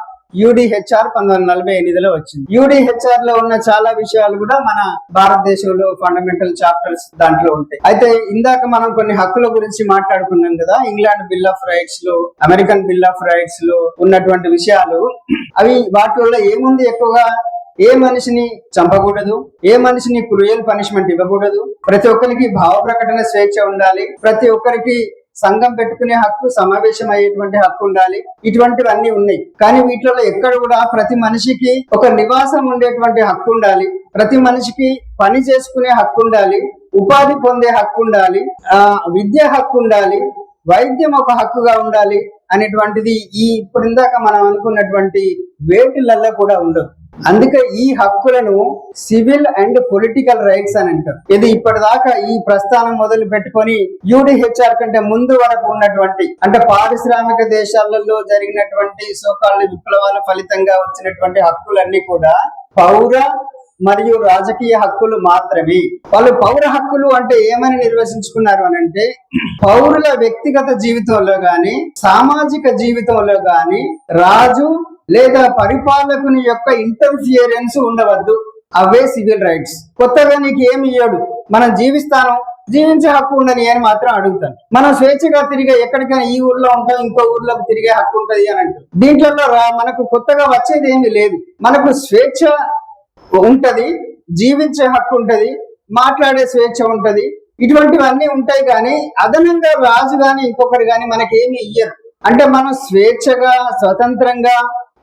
UDHR 1948లో వచ్చింది. UDHR లో ఉన్న చాలా విషయాలు కూడా మన భారతదేశంలో ఫండమెంటల్ చాప్టర్స్ దాంట్లో ఉంటాయి. అయితే ఇందాక మనం కొన్ని హక్కుల గురించి మాట్లాడుకున్నాం కదా, ఇంగ్లాండ్ బిల్ ఆఫ్ రైట్స్ లో, అమెరికన్ బిల్ ఆఫ్ రైట్స్ లో ఉన్నటువంటి విషయాలు. అవి వాటిలో ఏముంది, ఎక్కువగా ఏ మనిషిని చంపకూడదు, ఏ మనిషిని క్రూయల్ పనిష్మెంట్ ఇవ్వకూడదు, ప్రతి ఒక్కరికి భావ ప్రకటన స్వేచ్ఛ ఉండాలి, ప్రతి ఒక్కరికి సంఘం పెట్టుకునే హక్కు, సమావేశం అయ్యేటువంటి హక్కు ఉండాలి. ఇటువంటివన్నీ ఉన్నాయి. కానీ వీటిలో ఎక్కడ కూడా ప్రతి మనిషికి ఒక నివాసం ఉండేటువంటి హక్కు ఉండాలి, ప్రతి మనిషికి పని చేసుకునే హక్కు ఉండాలి, ఉపాధి పొందే హక్కు ఉండాలి, విద్య హక్కు ఉండాలి, వైద్యం ఒక హక్కుగా ఉండాలి అనేటువంటిది ఈ ఇప్పుడు ఇందాక మనం అనుకున్నటువంటి వేటిలల్లో కూడా ఉండదు. అందుకే ఈ హక్కులను సివిల్ అండ్ పొలిటికల్ రైట్స్ అని అంటారు. ఇది ఇప్పటిదాకా ఈ ప్రస్థానం మొదలు పెట్టుకొని UDHR కంటే ముందు వరకు ఉన్నటువంటి అంటే పారిశ్రామిక దేశాలలో జరిగినటువంటి సోకాళ్ళ విప్లవాల ఫలితంగా వచ్చినటువంటి హక్కులన్నీ కూడా పౌర మరియు రాజకీయ హక్కులు మాత్రమే. వాళ్ళు పౌర హక్కులు అంటే ఏమని నిర్వచించుకున్నారు అని అంటే, పౌరుల వ్యక్తిగత జీవితంలో గాని సామాజిక జీవితంలో గాని రాజు లేదా పరిపాలకుని యొక్క ఇంటర్ఫియరెన్స్ ఉండవద్దు. అవే సివిల్ రైట్స్. కొత్తగా నీకు ఏమి ఇయ్యడు, మనం జీవిస్తాను, జీవించే హక్కు ఉండని అని మాత్రం అడుగుతాను. మనం స్వేచ్ఛగా తిరిగే ఎక్కడికైనా ఈ ఊర్లో ఉంటాం, ఇంకో ఊర్లోకి తిరిగే హక్కు ఉంటది అని అంటారు. దీంట్లో మనకు కొత్తగా వచ్చేది ఏమి లేదు. మనకు స్వేచ్ఛ ఉంటది, జీవించే హక్కు ఉంటది, మాట్లాడే స్వేచ్ఛ ఉంటది, ఇటువంటివన్నీ ఉంటాయి. కానీ అదనంగా రాజు గాని ఇంకొకరు గాని మనకేమి ఇయ్యరు. అంటే మనం స్వేచ్ఛగా స్వతంత్రంగా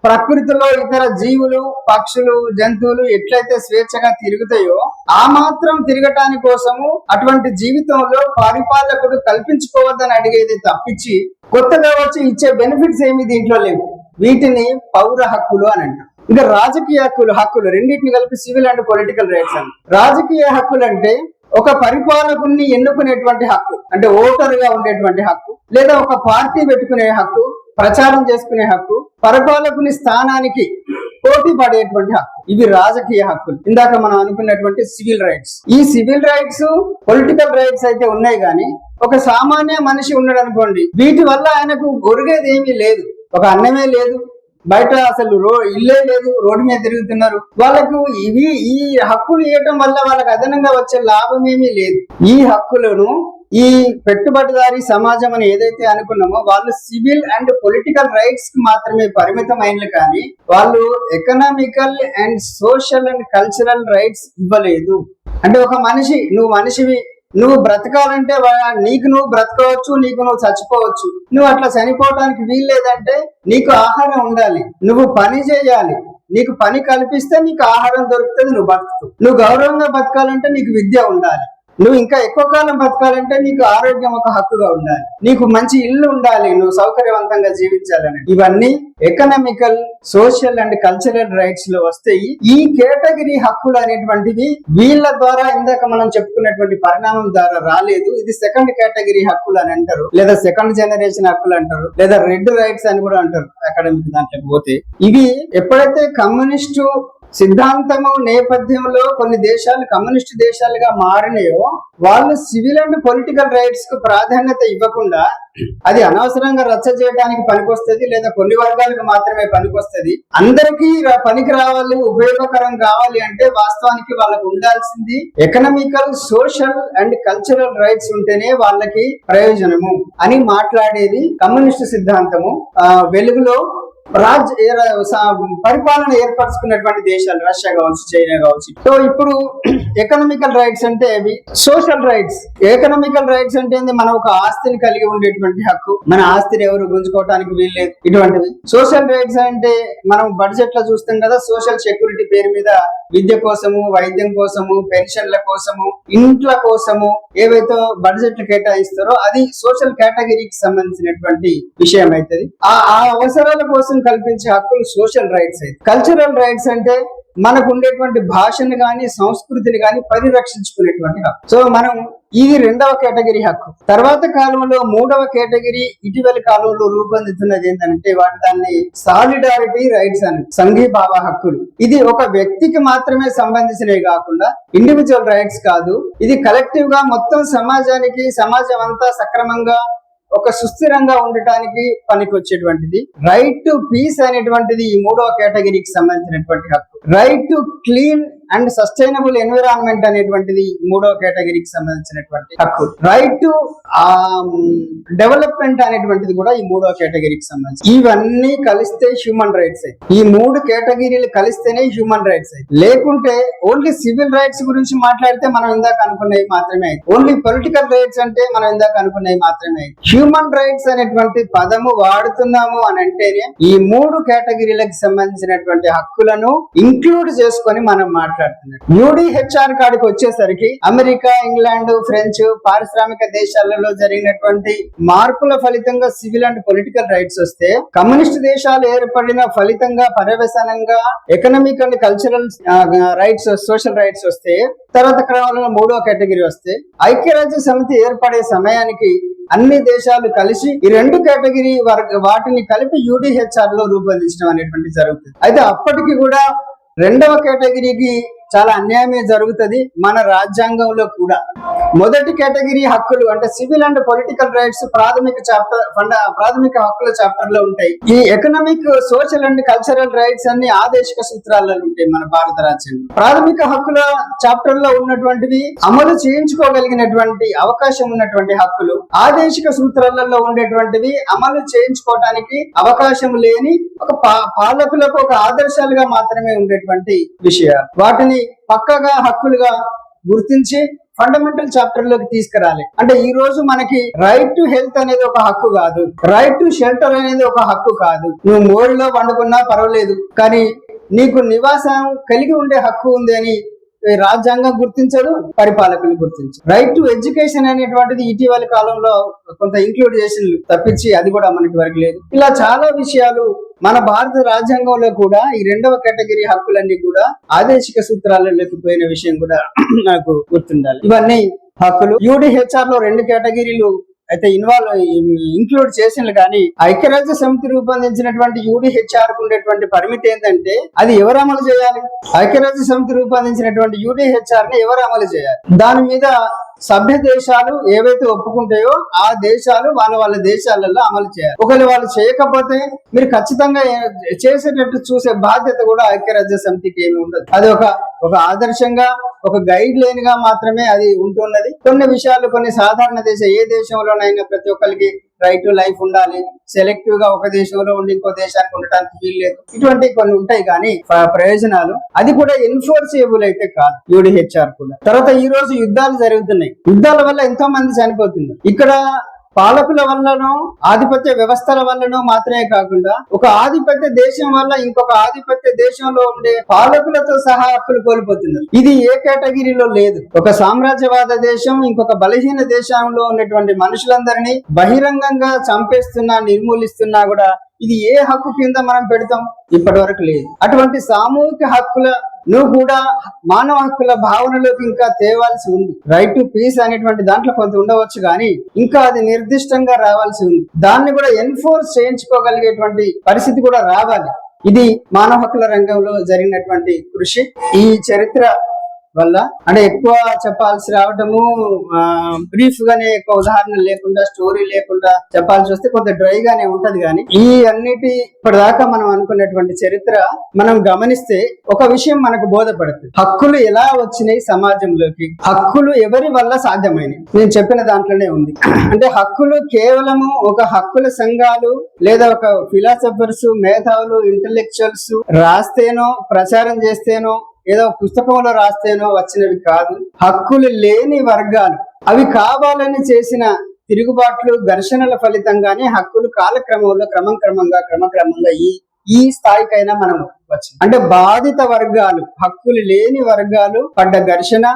ప్రకృతిలో ఇతర జీవులు, పక్షులు, జంతువులు ఎట్లయితే స్వేచ్ఛగా తిరుగుతాయో ఆ మాత్రం తిరగటాని కోసము అటువంటి జీవితంలో పరిపాలకుడు కల్పించుకోవద్దని అడిగేది తప్పించి కొత్తగా వచ్చి ఇచ్చే బెనిఫిట్స్ ఏమి దీంట్లో లేవు. వీటిని పౌర హక్కులు అని అంటారు. ఇంకా రాజకీయ హక్కులు రెండింటిని కలిపి సివిల్ అండ్ పొలిటికల్ రైట్స్ అని. రాజకీయ హక్కులు అంటే ఒక పరిపాలకుని ఎన్నుకునేటువంటి హక్కు, అంటే ఓటరుగా ఉండేటువంటి హక్కు, లేదా ఒక పార్టీ పెట్టుకునే హక్కు, ప్రచారం చేసుకునే హక్కు, పరిపాలకుని స్థానానికి పోటీ పడేటువంటి హక్కు. ఇవి రాజకీయ హక్కులు. ఇందాక మనం అనుకున్నటువంటి సివిల్ రైట్స్. ఈ సివిల్ రైట్స్ పొలిటికల్ రైట్స్ అయితే ఉన్నాయి. కానీ ఒక సామాన్య మనిషి ఉన్నాడు అనుకోండి, వీటి వల్ల ఆయనకు ఒరిగేది ఏమీ లేదు. ఒక అన్నమే లేదు, బయట అసలు ఇల్లే లేదు, రోడ్డు మీద తిరుగుతున్నారు. వాళ్ళకు ఈ హక్కులు ఇవ్వటం వల్ల వాళ్ళకి అదనంగా వచ్చే లాభం ఏమీ లేదు. ఈ హక్కులను ఈ పెట్టుబడిదారీ సమాజం అని ఏదైతే అనుకున్నామో వాళ్ళు సివిల్ అండ్ పొలిటికల్ రైట్స్ కి మాత్రమే పరిమితమైనలు. కానీ వాళ్ళు economical and social and cultural rights ఇవ్వలేదు. అంటే ఒక మనిషి, నువ్వు మనిషివి, నువ్వు బ్రతకాలంటే నీకు నువ్వు బ్రతకవచ్చు, నీకు నువ్వు చచ్చిపోవచ్చు. నువ్వు అట్లా చనిపోవడానికి వీల్లేదంటే నీకు ఆహారం ఉండాలి, నువ్వు పని చేయాలి, నీకు పని కల్పిస్తే నీకు ఆహారం దొరుకుతుంది, నువ్వు బతుకుతావు. నువ్వు గౌరవంగా బతకాలంటే నీకు విద్య ఉండాలి. నువ్వు ఇంకా ఎక్కువ కాలం బతకాలంటే నీకు ఆరోగ్యం ఒక హక్కుగా ఉండాలి, నీకు మంచి ఇల్లు ఉండాలి, నువ్వు సౌకర్యవంతంగా జీవించాలని. ఇవన్నీ economical, social and cultural rights లో వస్తాయి. ఈ కేటగిరీ హక్కులు అనేటువంటివి వీళ్ళ ద్వారా ఇందాక మనం చెప్పుకున్నటువంటి పరిణామం ద్వారా రాలేదు. ఇది సెకండ్ కేటగిరీ హక్కులు అని అంటారు, లేదా సెకండ్ జనరేషన్ హక్కులు అంటారు, లేదా రెడ్ రైట్స్ అని కూడా అంటారు అకాడమిక్ దాంట్లోకి పోతే. ఇవి ఎప్పుడైతే కమ్యూనిస్టు సిద్ధాంతము నేపథ్యంలో కొన్ని దేశాలు కమ్యూనిస్ట్ దేశాలుగా మారినాయో, వాళ్ళు సివిల్ అండ్ పొలిటికల్ రైట్స్ కు ప్రాధాన్యత ఇవ్వకుండా అది అనవసరంగా రచ్చ చేయడానికి పనికొస్తుంది, లేదా కొన్ని వర్గాలకు మాత్రమే పనికొస్తుంది, అందరికీ పనికి రావాలి, ఉపయోగకరం కావాలి అంటే వాస్తవానికి వాళ్ళకు ఉండాల్సింది economical, social and cultural rights ఉంటేనే వాళ్ళకి ప్రయోజనము అని మాట్లాడేది కమ్యూనిస్ట్ సిద్ధాంతము. వెలుగులో పరిపాలన ఏర్పరచుకున్నటువంటి దేశాలు రష్యా కావచ్చు, చైనా కావచ్చు. సో ఇప్పుడు ఎకనామికల్ రైట్స్ అంటే అవి సోషల్ రైట్స్. ఎకనామికల్ రైట్స్ అంటే మనం ఒక ఆస్తిని కలిగి ఉండేటువంటి హక్కు, మన ఆస్తిని ఎవరు గుంజుకోవడానికి వీల్లేదు, ఇటువంటివి. సోషల్ రైట్స్ అంటే మనం బడ్జెట్ లో చూస్తాం కదా, సోషల్ సెక్యూరిటీ పేరు మీద విద్య కోసము, వైద్యం కోసము, పెన్షన్ల కోసము, ఇంట్ల కోసము ఏవైతే బడ్జెట్లు కేటాయిస్తారో అది సోషల్ కేటగిరీకి సంబంధించినటువంటి విషయం అవుతుంది. ఆ అవసరాల కోసం కల్పించే హక్కులు సోషల్ రైట్స్ అయితే. కల్చరల్ రైట్స్ అంటే మనకు ఉండేటువంటి భాషను గాని సంస్కృతిని గాని పరిరక్షించుకునేటువంటి హక్కు. సో మనం ఇది రెండవ కేటగిరీ హక్కు. తర్వాత కాలంలో మూడవ కేటగిరీ ఇటీవలి కాలంలో రూపొందుతున్నది ఏంటంటే దాన్ని సాలిడారిటీ రైట్స్ అని, సంఘీభావ హక్కులు. ఇది ఒక వ్యక్తికి మాత్రమే సంబంధించినవి కాకుండా ఇండివిజువల్ రైట్స్ కాదు, ఇది కలెక్టివ్ గా మొత్తం సమాజానికి, సమాజం అంతా సక్రమంగా ఒక సుస్థిరంగా ఉండటానికి పనికి వచ్చేటువంటిది. రైట్ టు పీస్ అనేటువంటిది ఈ మూడవ కేటగిరీకి సంబంధించినటువంటి హక్కు. Right to clean and sustainable environment అనేటువంటిది మూడవ కేటగిరీకి సంబంధించినటువంటి హక్కు. రైట్ టు డెవలప్మెంట్ అనేటువంటిది కూడా ఈ మూడవ కేటగిరీకి సంబంధించి. ఇవన్నీ కలిస్తే హ్యూమన్ రైట్స్ అయి. ఈ మూడు కేటగిరీలు కలిస్తేనే హ్యూమన్ రైట్స్ అయి. లేకుంటే ఓన్లీ సివిల్ రైట్స్ గురించి మాట్లాడితే మనం ఇందాక అనుకున్నవి మాత్రమే. ఓన్లీ పొలిటికల్ రైట్స్ అంటే మనం ఇందాక అనుకున్నవి మాత్రమే. హ్యూమన్ రైట్స్ అనేటువంటి పదము వాడుతున్నాము అని అంటేనే ఈ మూడు కేటగిరీలకు సంబంధించినటువంటి హక్కులను ఇంక్లూడ్ చేసుకొని మనం మాట్లాడుతున్నాం. యూడిహెచ్ఆర్ కాడికి వచ్చేసరికి అమెరికా, ఇంగ్లాండ్, ఫ్రెంచ్ పారిశ్రామిక దేశాలలో జరిగినటువంటి మార్పుల ఫలితంగా సివిల్ అండ్ పొలిటికల్ రైట్స్ వస్తే, కమ్యూనిస్ట్ దేశాలు ఏర్పడిన ఫలితంగా పర్యవసానంగా economic and cultural rights, social rights వస్తే, తర్వాత క్రమంలో మూడో కేటగిరీ వస్తే, ఐక్యరాజ్య సమితి ఏర్పడే సమయానికి అన్ని దేశాలు కలిసి ఈ రెండు కేటగిరీ వాటిని కలిపి యూడిహెచ్ఆర్ లో రూపొందించడం అనేటువంటి జరుగుతుంది. అయితే అప్పటికి కూడా రెండవ కేటగిరీకి చాలా అన్యాయమే జరుగుతుంది మన రాజ్యాంగంలో కూడా. మొదటి కేటగిరీ హక్కులు అంటే సివిల్ అండ్ పొలిటికల్ రైట్స్ ప్రాథమిక హక్కుల చాప్టర్ లో ఉంటాయి. ఈ economic, social and cultural rights అన్ని ఆదేశిక సూత్రాలలో ఉంటాయి మన భారత రాజ్యాంగం. ప్రాథమిక హక్కుల చాప్టర్ లో ఉన్నటువంటివి అమలు చేయించుకోగలిగినటువంటి అవకాశం ఉన్నటువంటి హక్కులు, ఆదేశిక సూత్రాలలో ఉండేటువంటివి అమలు చేయించుకోవడానికి అవకాశం లేని ఒక పాలకులకు ఒక ఆదర్శాలుగా మాత్రమే ఉండేటువంటి విషయాలు. వాటిని పక్కగా హక్కులుగా గుర్తించి ఫండమెంటల్ చాప్టర్ లోకి తీసుకురాలి. అంటే ఈ రోజు మనకి రైట్ టు హెల్త్ అనేది ఒక హక్కు కాదు, రైట్ టు షెల్టర్ అనేది ఒక హక్కు కాదు. నువ్వు మోరిలో వండుకున్నా పర్వాలేదు, కానీ నీకు నివాసం కలిగి ఉండే హక్కు ఉంది అని రాజ్యాంగం గుర్తించదు, పరిపాలకులు గుర్తించదు. రైట్ టు ఎడ్యుకేషన్ అనేటువంటిది ఇటీవల కాలంలో కొంత ఇంక్లూడ్ చేసి తప్పించి అది కూడా మనకి వరకు లేదు. ఇలా చాలా విషయాలు మన భారత రాజ్యాంగంలో కూడా ఈ రెండవ కేటగిరీ హక్కులన్నీ కూడా ఆదేశిక సూత్రాలలోకి పోయిన విషయం కూడా నాకు గుర్తుండాలి. ఇవన్నీ హక్కులు. యూడిహెచ్ఆర్ లో రెండు కేటగిరీలు అయితే ఇంక్లూడ్ చేసింది, కానీ ఐక్యరాజ్య సమితి రూపొందించినటువంటి యూడిహెచ్ఆర్ కు ఉండేటువంటి పరిమితి ఏంటంటే అది ఎవరు అమలు చేయాలి. ఐక్యరాజ్య సమితి రూపొందించినటువంటి యూడిహెచ్ఆర్ ని ఎవరు అమలు చేయాలి, దాని మీద సభ్య దేశాలు ఏవైతే ఒప్పుకుంటాయో ఆ దేశాలు వాళ్ళ దేశాలలో అమలు చేయాలి. ఒకవేళ వాళ్ళు చేయకపోతే మీరు ఖచ్చితంగా చేసేటట్టు చూసే బాధ్యత కూడా ఐక్యరాజ్య సమితికి ఏమి ఉండదు. అది ఒక ఆదర్శంగా, ఒక గైడ్ లైన్ గా మాత్రమే అది ఉంటున్నది. కొన్ని విషయాలు కొన్ని సాధారణ ఏ దేశంలోనైనా ప్రతి ఒక్కరికి రైట్ టు లైఫ్ ఉండాలి, సెలెక్టివ్ గా ఒక దేశంలో ఉండి ఇంకో దేశానికి ఉండటానికి వీల్లేదు, ఇటువంటి కొన్ని ఉంటాయి. కానీ ప్రయోజనాలు అది కూడా ఎన్ఫోర్సియబుల్ అయితే కాదు యూడిహెచ్ఆర్ కూడా. తర్వాత ఈ రోజు యుద్ధాలు జరుగుతున్నాయి, యుద్ధాల వల్ల ఎంతో మంది చనిపోతున్నారు. ఇక్కడ పాలకుల వల్లనో ఆధిపత్య వ్యవస్థల వల్లనో మాత్రమే కాకుండా ఒక ఆధిపత్య దేశం వల్ల ఇంకొక ఆధిపత్య దేశంలో ఉండే పాలకులతో సహా హక్కులు కోల్పోతున్నారు. ఇది ఏ కేటగిరీలో లేదు. ఒక సామ్రాజ్యవాద దేశం ఇంకొక బలహీన దేశంలో ఉన్నటువంటి మనుషులందరినీ బహిరంగంగా చంపేస్తున్నా నిర్మూలిస్తున్నా కూడా ఇది ఏ హక్కు కింద మనం పెడతాం? ఇప్పటి వరకు లేదు. అటువంటి సామూహిక హక్కులను కూడా మానవ హక్కుల భావనలోకి ఇంకా తేవాల్సి ఉంది. రైట్ టు పీస్ అనేటువంటి దాంట్లో కొంత ఉండవచ్చు, కానీ ఇంకా అది నిర్దిష్టంగా రావాల్సి ఉంది. దాన్ని కూడా ఎన్ఫోర్స్ చేయించుకోగలిగేటువంటి పరిస్థితి కూడా రావాలి. ఇది మానవ హక్కుల రంగంలో జరిగినటువంటి కృషి. ఈ చరిత్ర వల్ల అంటే ఎక్కువ చెప్పాల్సి రావటము, బ్రీఫ్ గానే ఎక్కువ ఉదాహరణ లేకుండా స్టోరీ లేకుండా చెప్పాల్సి వస్తే కొంత డ్రై గానే ఉంటది. కానీ ఈ అన్నిటి ఇప్పటిదాకా మనం అనుకున్నటువంటి చరిత్ర మనం గమనిస్తే ఒక విషయం మనకు బోధపడుతుంది. హక్కులు ఎలా వచ్చినాయి సమాజంలోకి, హక్కులు ఎవరి వల్ల సాధ్యమైనవి. నేను చెప్పిన దాంట్లోనే ఉంది. అంటే హక్కులు కేవలము ఒక హక్కుల సంఘాలు లేదా ఒక ఫిలాసఫర్స్, మేధావులు, ఇంటలెక్చువల్స్ రాస్తేనో ప్రచారం చేస్తేనో ఏదో పుస్తకంలో రాస్తేనో వచ్చినవి కాదు. హక్కులు లేని వర్గాలు అవి కావాలని చేసిన తిరుగుబాట్లు, ఘర్షణల ఫలితంగానే హక్కులు కాలక్రమంలో క్రమక్రమంగా ఈ స్థాయికైనా మనం వచ్చింది. అంటే బాధిత వర్గాలు, హక్కులు లేని వర్గాలు పడ్డ ఘర్షణ,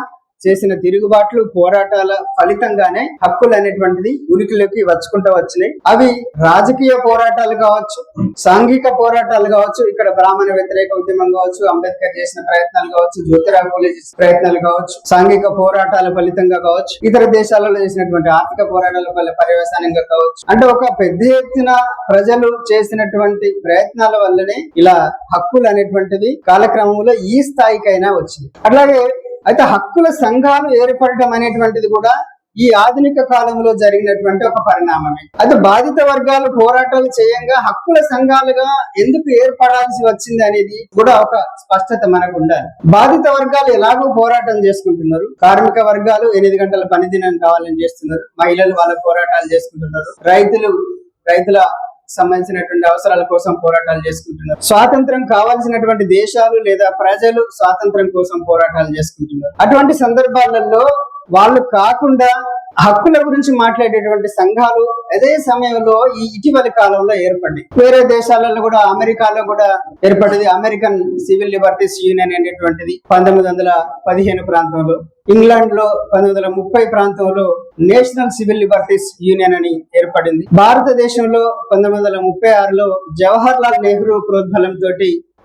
చేసిన తిరుగుబాట్లు, పోరాటాల ఫలితంగానే హక్కులు అనేటువంటిది ఉనికిలోకి వచ్చుకుంటూ వచ్చినాయి. అవి రాజకీయ పోరాటాలు కావచ్చు, సాంఘిక పోరాటాలు కావచ్చు, ఇక్కడ బ్రాహ్మణ వ్యతిరేక ఉద్యమం కావచ్చు, అంబేద్కర్ చేసిన ప్రయత్నాలు కావచ్చు, జ్యోతిరావు పూలే చేసిన ప్రయత్నాలు కావచ్చు, సాంఘిక పోరాటాల ఫలితంగా కావచ్చు, ఇతర దేశాలలో చేసినటువంటి ఆర్థిక పోరాటాల పర్యవసానంగా కావచ్చు. అంటే ఒక పెద్ద ఎత్తున ప్రజలు చేసినటువంటి ప్రయత్నాల వల్లనే ఇలా హక్కులు అనేటువంటివి కాలక్రమంలో ఈ స్థాయికైనా వచ్చింది. అట్లాగే అయితే హక్కుల సంఘాలు ఏర్పడటం అనేటువంటిది కూడా ఈ ఆధునిక కాలంలో జరిగినటువంటి ఒక పరిణామమే. అయితే బాధిత వర్గాలు పోరాటాలు చేయంగా హక్కుల సంఘాలుగా ఎందుకు ఏర్పడాల్సి వచ్చింది అనేది కూడా ఒక స్పష్టత మనకు ఉండాలి. బాధిత వర్గాలు ఎలాగో పోరాటం చేసుకుంటున్నారు. కార్మిక వర్గాలు 8 గంటల పని దినం కావాలని చేస్తున్నారు. మహిళలు వాళ్ళ పోరాటాలు చేసుకుంటున్నారు. రైతుల సంబంధించినటువంటి అవసరాల కోసం పోరాటాలు చేసుకుంటున్నారు. స్వాతంత్రం కావాల్సినటువంటి దేశాలు లేదా ప్రజలు స్వాతంత్రం కోసం పోరాటాలు చేసుకుంటున్నారు. అటువంటి సందర్భాలలో వాళ్ళు కాకుండా హక్కుల గురించి మాట్లాడేటువంటి సంఘాలు అదే సమయంలో ఈ ఇటీవలి కాలంలో ఏర్పడ్డాయి. వేరే దేశాలలో కూడా, అమెరికాలో కూడా ఏర్పడింది. అమెరికన్ సివిల్ లిబర్టీస్ యూనియన్ అనేటువంటిది 1915 ప్రాంతంలో, ఇంగ్లాండ్ లో 1930 ప్రాంతంలో నేషనల్ సివిల్ లిబర్టీస్ యూనియన్ అని ఏర్పడింది. భారతదేశంలో 1936లో జవహర్ లాల్ నెహ్రూ ప్రోద్బలంతో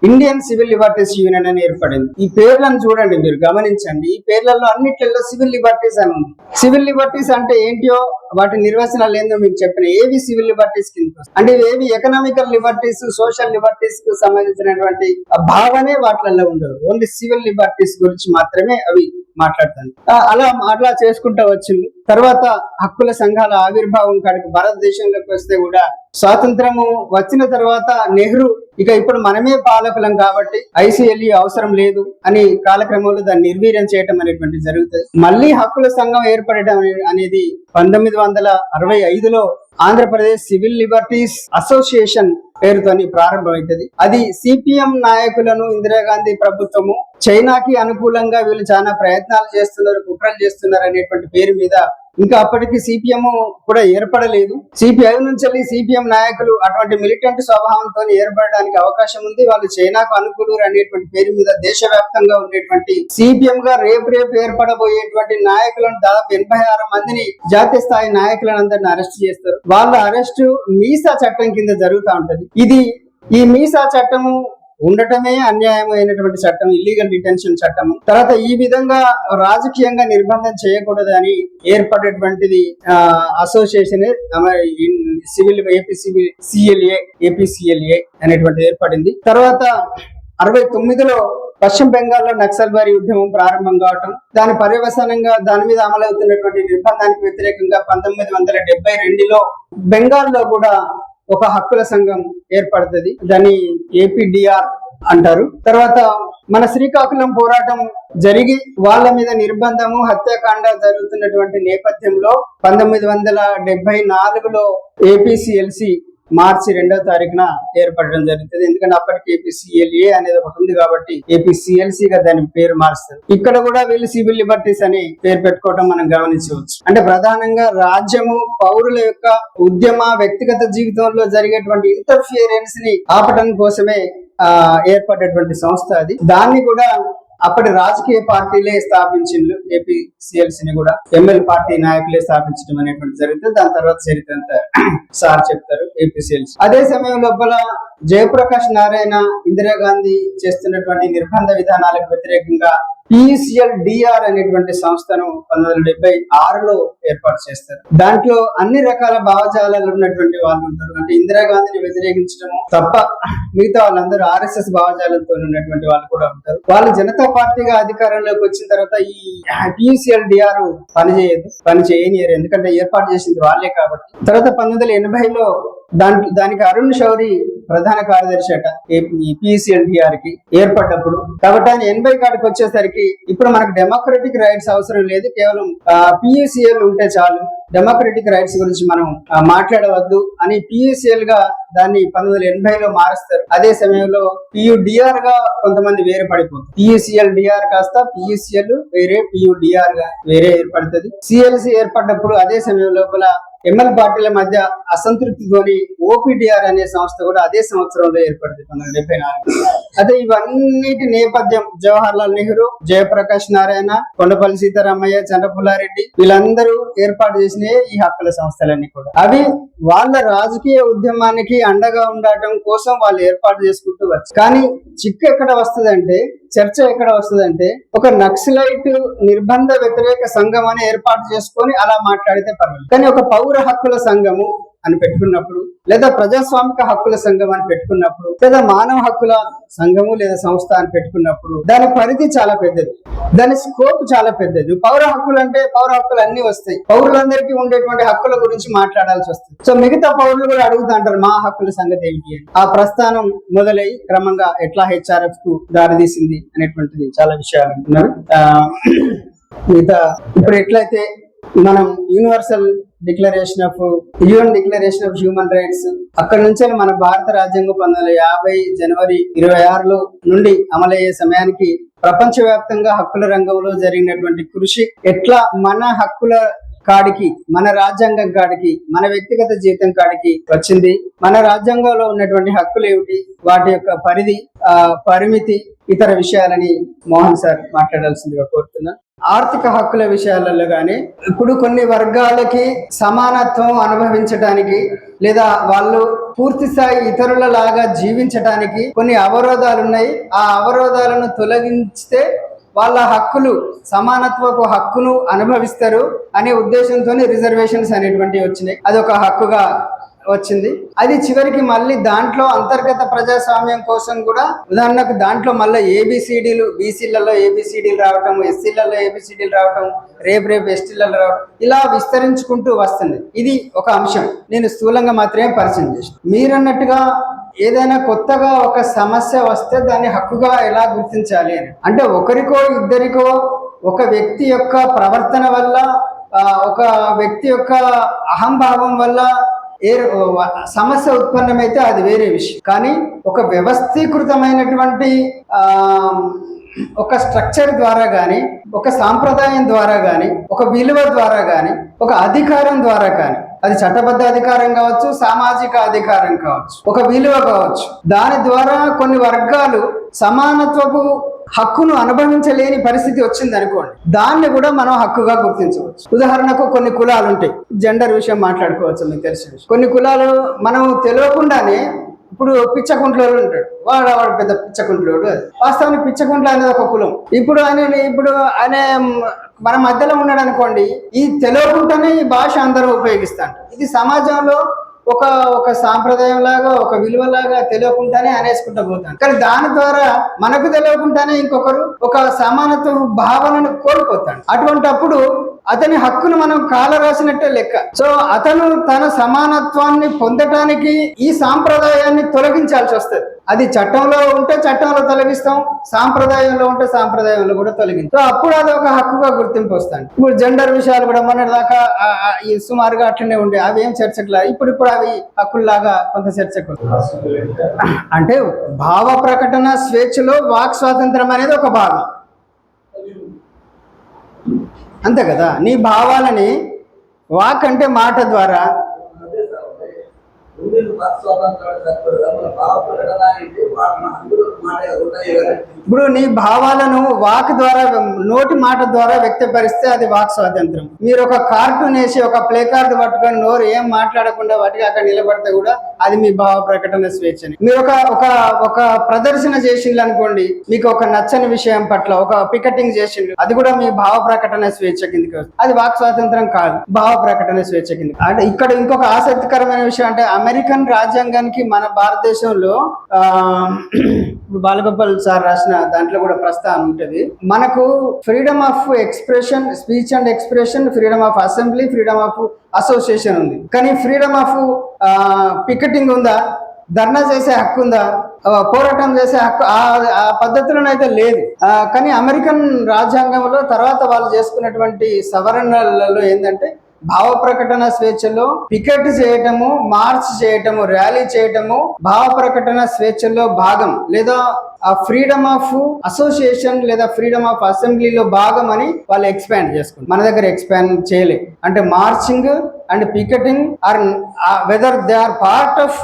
ఇండియన్ సివిల్ లిబర్టీస్ యూనియన్ అని ఏర్పడింది. ఈ పేర్లను చూడండి, మీరు గమనించండి. ఈ పేర్లలో అన్నిట్లలో సివిల్ లిబర్టీస్ అని ఉంది. సివిల్ లిబర్టీస్ అంటే ఏంటో వాటి నిర్వచనాలు ఏందో మీకు చెప్పిన. ఏవి సివిల్ లిబర్టీస్ కింద అంటే ఏవి ఎకనామికల్ లిబర్టీస్, సోషల్ లిబర్టీస్ కు సంబంధించినటువంటి భావనే వాటిలలో ఉండదు. ఓన్లీ సివిల్ లిబర్టీస్ గురించి మాత్రమే అవి మాట్లాడతాను. అలా చేసుకుంటా వచ్చింది. తర్వాత హక్కుల సంఘాల ఆవిర్భావం కాడికి భారతదేశంలోకి వస్తే కూడా స్వాతంత్రము వచ్చిన తర్వాత నెహ్రూ ఇక ఇప్పుడు మనమే పాలకులం కాబట్టి ICLE అవసరం లేదు అని కాలక్రమంలో దాన్ని నిర్వీర్యం చేయటం అనేటువంటి జరుగుతుంది. మళ్ళీ హక్కుల సంఘం ఏర్పడటం అనేది 1965లో ఆంధ్రప్రదేశ్ సివిల్ లిబర్టీస్ అసోసియేషన్ పేరుతోని ప్రారంభమవుతుంది. అది CPM నాయకులను ఇందిరాగాంధీ ప్రభుత్వము చైనాకి అనుకూలంగా వీళ్ళు చాలా ప్రయత్నాలు చేస్తున్నారు, కుట్రలు చేస్తున్నారు అనేటువంటి పేరు మీద ఇంకా అప్పటికి CPM కూడా ఏర్పడలేదు. CPI నుంచి CPM నాయకులు అటువంటి మిలిటెంట్ స్వభావంతో ఏర్పడడానికి అవకాశం ఉంది. వాళ్ళు చైనాకు అనుకూలు అనేటువంటి పేరు మీద దేశవ్యాప్తంగా ఉండేటువంటి CPM గా రేపు ఏర్పడబోయేటువంటి నాయకులను దాదాపు 86 మందిని జాతీయ స్థాయి నాయకులను అందరిని అరెస్ట్ చేస్తారు. వాళ్ళ అరెస్టు మీసా చట్టం కింద జరుగుతూ ఉంటది. ఈ మీసా చట్టము ఉండటమే అన్యాయమైనటువంటి చట్టం, ఇల్లీగల్ డిటెన్షన్ చట్టం. తర్వాత ఈ విధంగా రాజకీయంగా నిర్బంధం చేయకూడదని ఏర్పడేటువంటిది అసోసియేషన్ సివిల్ APCLA అనేటువంటిది ఏర్పడింది. తర్వాత 69లో పశ్చిమ బెంగాల్లో నక్సల్బారీ ఉద్యమం ప్రారంభం కావటం, దాని పర్యవసానంగా దాని మీద అమలవుతున్నటువంటి నిర్బంధానికి వ్యతిరేకంగా 1972లో బెంగాల్లో కూడా ఒక హక్కుల సంఘం ఏర్పడుతుంది. దాన్ని APDR అంటారు. తర్వాత మన శ్రీకాకుళం పోరాటం జరిగి వాళ్ళ మీద నిర్బంధము, హత్యాకాండ జరుగుతున్నటువంటి నేపథ్యంలో 1974లో APCLC మార్చి 2వ తారీఖున ఏర్పడడం జరుగుతుంది. ఎందుకంటే అప్పటికి ఏపీసీఎల్ఏ అనేది ఒకటి ఉంది కాబట్టి ఏపీసీఎల్సీ గా దాని పేరు మారుస్తారు. ఇక్కడ కూడా వీళ్ళు సివిల్ లిబర్టీస్ అని పేరు పెట్టుకోవడం మనం గమనించవచ్చు. అంటే ప్రధానంగా రాజ్యము పౌరుల యొక్క ఉద్యమ వ్యక్తిగత జీవితంలో జరిగేటువంటి ఇంటర్ఫియరెన్స్ ని ఆపటం కోసమే ఏర్పడేటువంటి సంస్థ అది. దాన్ని కూడా అప్పటి రాజకీయ పార్టీలే స్థాపించిండ్రు. ఏపీసీఎల్సీని కూడా ఎంఎల్ పార్టీ నాయకులే స్థాపించడం అనేటువంటి జరుగుతుంది. దాని తర్వాత చరిత్ర అంతా సార్ చెప్తారు ఏపీసీఎల్సీ. అదే సమయం లోపల జయప్రకాష్ నారాయణ ఇందిరాగాంధీ చేస్తున్నటువంటి నిర్బంధ విధానాలకు వ్యతిరేకంగా PCLDR అనేటువంటి సంస్థను 1976లో ఏర్పాటు చేస్తారు. దాంట్లో అన్ని రకాల భావజాలాలు ఉన్నటువంటి వాళ్ళు ఉంటారు. అంటే ఇందిరాగాంధీని వ్యతిరేకించడం తప్ప మిగతా వాళ్ళందరూ RSS భావజాలంతో ఉన్నటువంటి వాళ్ళు కూడా ఉంటారు. వాళ్ళు జనతా పార్టీగా అధికారంలోకి వచ్చిన తర్వాత ఈ PCLDR పని చేయనియరు, ఎందుకంటే ఏర్పాటు చేసింది వాళ్ళే కాబట్టి. తర్వాత 1980లో దానికి అరుణ్ శౌరి ప్రధాన కార్యదర్శి అట ఈ PCLDR కి ఏర్పడ్డప్పుడు. కాబట్టి ఆయన 80 కాడికి వచ్చేసరికి ఇప్పుడు మనకు డెమోక్రటిక్ రైట్స్ అవసరం లేదు, కేవలం PUCL ఉంటే చాలు, డెమోక్రటిక్ రైట్స్ గురించి మనం మాట్లాడవద్దు అని PUCL గా దాన్ని 1980లో మారుస్తారు. అదే సమయంలో PUDR గా కొంతమంది వేరే పడిపోతుంది. PUCLDR కాస్త PUCL వేరే, PUDR గా వేరే ఏర్పడుతుంది. CLC ఏర్పడ్డప్పుడు అదే సమయం లోపల ఎంఎల్ పార్టీల మధ్య అసంతృప్తితోని OPDR అనే సంస్థ కూడా అదే సంవత్సరంలో ఏర్పడింది 1974. అదే ఇవన్నిటి నేపథ్యం జవహర్ లాల్ నెహ్రూ, జయప్రకాష్ నారాయణ, కొండపల్లి సీతారామయ్య, చంద్రపుల్లారెడ్డి వీళ్ళందరూ ఏర్పాటు చేసిన ఈ హక్కుల సంస్థలన్నీ కూడా అవి వాళ్ళ రాజకీయ ఉద్యమానికి అండగా ఉండటం కోసం వాళ్ళు ఏర్పాటు చేసుకుంటూ వచ్చారు. కానీ చిక్కు ఎక్కడ వస్తుందంటే, చర్చ ఎక్కడ వస్తుందంటే, ఒక నక్సలైట్ నిర్బంధ వ్యతిరేక సంఘం అని ఏర్పాటు చేసుకొని అలా మాట్లాడితే పర్వాలేదు. కానీ ఒక పౌర హక్కుల సంఘము అని పెట్టుకున్నప్పుడు, లేదా ప్రజాస్వామిక హక్కుల సంఘం అని పెట్టుకున్నప్పుడు, లేదా మానవ హక్కుల సంఘము లేదా సంస్థ అని పెట్టుకున్నప్పుడు దాని పరిధి చాలా పెద్దది, దాని స్కోప్ చాలా పెద్దది. పౌర హక్కులు అంటే పౌర హక్కులు అన్ని వస్తాయి, పౌరులందరికీ ఉండేటువంటి హక్కుల గురించి మాట్లాడాల్సి వస్తుంది. సో మిగతా పౌరులు కూడా అడుగుతా అంటారు మా హక్కుల సంగతి ఏమిటి అని. ఆ ప్రస్థానం మొదలై క్రమంగా ఎట్లా HRF కు దారితీసింది అనేటువంటిది చాలా విషయాలు అంటున్నారు. మిగతా ఇప్పుడు ఎట్లయితే మనం universal declaration of UN declaration of human rights అక్కడ నుంచే మన భారత రాజ్యాంగం 1950 జనవరి 26 నుండి అమలయ్యే సమయానికి ప్రపంచవ్యాప్తంగా హక్కుల రంగంలో జరిగినటువంటి కృషి ఎట్లా మన హక్కుల కాడికి, మన రాజ్యాంగం కాడికి, మన వ్యక్తిగత జీవితం కాడికి వచ్చింది, మన రాజ్యాంగంలో ఉన్నటువంటి హక్కులు ఏమిటి, వాటి యొక్క పరిధి, పరిమితి, ఇతర విషయాలని మోహన్ సార్ మాట్లాడాల్సిందిగా కోరుతున్నా. ఆర్థిక హక్కుల విషయాలలో గానీ ఇప్పుడు కొన్ని వర్గాలకి సమానత్వం అనుభవించడానికి లేదా వాళ్ళు పూర్తి స్థాయి ఇతరుల లాగా జీవించడానికి కొన్ని అవరోధాలు ఉన్నాయి. ఆ అవరోధాలను తొలగిస్తే వాళ్ళ హక్కులు, సమానత్వపు హక్కును అనుభవిస్తారు అనే ఉద్దేశంతో రిజర్వేషన్స్ అనేటువంటివి వచ్చినాయి. అదొక హక్కుగా వచ్చింది. అది చివరికి మళ్ళీ దాంట్లో అంతర్గత ప్రజాస్వామ్యం కోసం కూడా, ఉదాహరణకు దాంట్లో మళ్ళీ ABCDలు, బీసీలలో ABCDలు రావటం, ఎస్సీలలో ABCDలు రావటం, రేపు ఎస్టీలలో రావటం, ఇలా విస్తరించుకుంటూ వస్తుంది. ఇది ఒక అంశం, నేను స్థూలంగా మాత్రమే పరిచయం చేస్తాను. మీరన్నట్టుగా ఏదైనా కొత్తగా ఒక సమస్య వస్తే దాన్ని హక్కుగా ఎలా గుర్తించాలి అని అంటే, ఒకరికో ఇద్దరికో ఒక వ్యక్తి యొక్క ప్రవర్తన వల్ల, ఒక వ్యక్తి యొక్క అహంభావం వల్ల సమస్య ఉత్పన్నమైతే అది వేరే విషయం. కానీ ఒక వ్యవస్థీకృతమైనటువంటి ఒక స్ట్రక్చర్ ద్వారా గాని, ఒక సాంప్రదాయం ద్వారా గాని, ఒక విలువ ద్వారా గాని, ఒక అధికారం ద్వారా కానీ, అది చట్టబద్ధ అధికారం కావచ్చు, సామాజిక అధికారం కావచ్చు, ఒక విలువ కావచ్చు, దాని ద్వారా కొన్ని వర్గాలు సమానత్వపు హక్కును అనుభవించలేని పరిస్థితి వచ్చింది అనుకోండి, దాన్ని కూడా మనం హక్కుగా గుర్తించవచ్చు. ఉదాహరణకు కొన్ని కులాలు ఉంటాయి, జెండర్ విషయం మాట్లాడుకోవచ్చు, మీకు తెలిసిన విషయం. కొన్ని కులాలు మనం తెలియకుండానే, ఇప్పుడు పిచ్చకుంట్లోడు ఉంటాడు, వాడు పెద్ద పిచ్చకుంట్లోడు. అది వాస్తవానికి పిచ్చకుంట్ల అనేది ఒక కులం. ఇప్పుడు ఆయన మన మధ్యలో ఉన్నాడు అనుకోండి, ఈ తెలియకుండానే ఈ భాష అందరూ ఉపయోగిస్తాడు. ఇది సమాజంలో ఒక సాంప్రదాయం లాగా, ఒక విలువలాగా తెలియకుండానే అనేసుకుంటూ పోతాడు. కానీ దాని ద్వారా మనకు తెలియకుండానే ఇంకొకరు ఒక సమానత్వ భావనను కోల్పోతాడు. అటువంటప్పుడు అతని హక్కును మనం కాలరాసినట్టే లెక్క. సో అతను తన సమానత్వాన్ని పొందటానికి ఈ సాంప్రదాయాన్ని తొలగించాల్సి వస్తుంది. అది చట్టంలో ఉంటే చట్టంలో తొలగిస్తాం, సాంప్రదాయంలో ఉంటే సాంప్రదాయంలో కూడా తొలగిస్తాం. సో అప్పుడు అది ఒక హక్కుగా గుర్తింపు వస్తాయి. ఇప్పుడు జెండర్ విషయాలు కూడా మొన్నటి దాకా ఈ సుమారుగా అట్లనే ఉండే, అవి ఏం చర్చకులా, ఇప్పుడు అవి హక్కుల్లాగా కొంత చర్చకు. అంటే భావ ప్రకటన స్వేచ్ఛలో వాక్ స్వాతంత్రం అనేది ఒక భాగం, అంతే కదా. నీ భావాలని వాక్ అంటే మాట ద్వారా, ఇప్పుడు నీ భావాలను వాక్ ద్వారా, నోటి మాట ద్వారా వ్యక్తపరిస్తే అది వాక్ స్వాతంత్రం. మీరు ఒక కార్టూన్ వేసి ఒక ప్లే కార్డు పట్టుకొని నోరు ఏం మాట్లాడకుండా వాటికి అక్కడ నిలబడితే కూడా అది మీ భావ ప్రకటన స్వేచ్ఛని. మీరు ఒక ప్రదర్శన చేసిండ్రు అనుకోండి, మీకు ఒక నచ్చని విషయం పట్ల ఒక పికెటింగ్ చేసిండ్రు, అది కూడా మీ భావ ప్రకటన స్వేచ్ఛ కిందకి వస్తుంది. అది వాక్ స్వాతంత్రం కాదు, భావ ప్రకటన స్వేచ్ఛ కింద. అంటే ఇక్కడ ఇంకొక ఆసక్తికరమైన విషయం అంటే అమెరికన్ రాజ్యాంగానికి మన భారతదేశంలో ఇప్పుడు బాలగోపాల్ సార్ రాసిన దాంట్లో కూడా ప్రస్తావన ఉంటుంది. మనకు freedom of expression, speech and expression, freedom of assembly, freedom of association ఉంది. కానీ ఫ్రీడమ్ ఆఫ్ పికెటింగ్ ఉందా, ధర్నా చేసే హక్కు ఉందా, పోరాటం చేసే హక్కు ఆ పద్ధతిలోనైతే లేదు. కానీ అమెరికన్ రాజ్యాంగంలో తర్వాత వాళ్ళు చేసుకున్నటువంటి సవరణలలో ఏంటంటే భావ ప్రకటన స్వేచ్ఛలో పికెట్ చేయటము, మార్చ్ చేయటము, ర్యాలీ చేయటము భావ ప్రకటన స్వేచ్ఛలో భాగం, లేదా ఆ ఫ్రీడమ్ ఆఫ్ అసోసియేషన్ లేదా ఫ్రీడమ్ ఆఫ్ అసెంబ్లీలో భాగం అని వాళ్ళు ఎక్స్పాండ్ చేసుకుంటారు. మన దగ్గర ఎక్స్పాండ్ చేయలేదు. అంటే marching and picketing or whether they are part of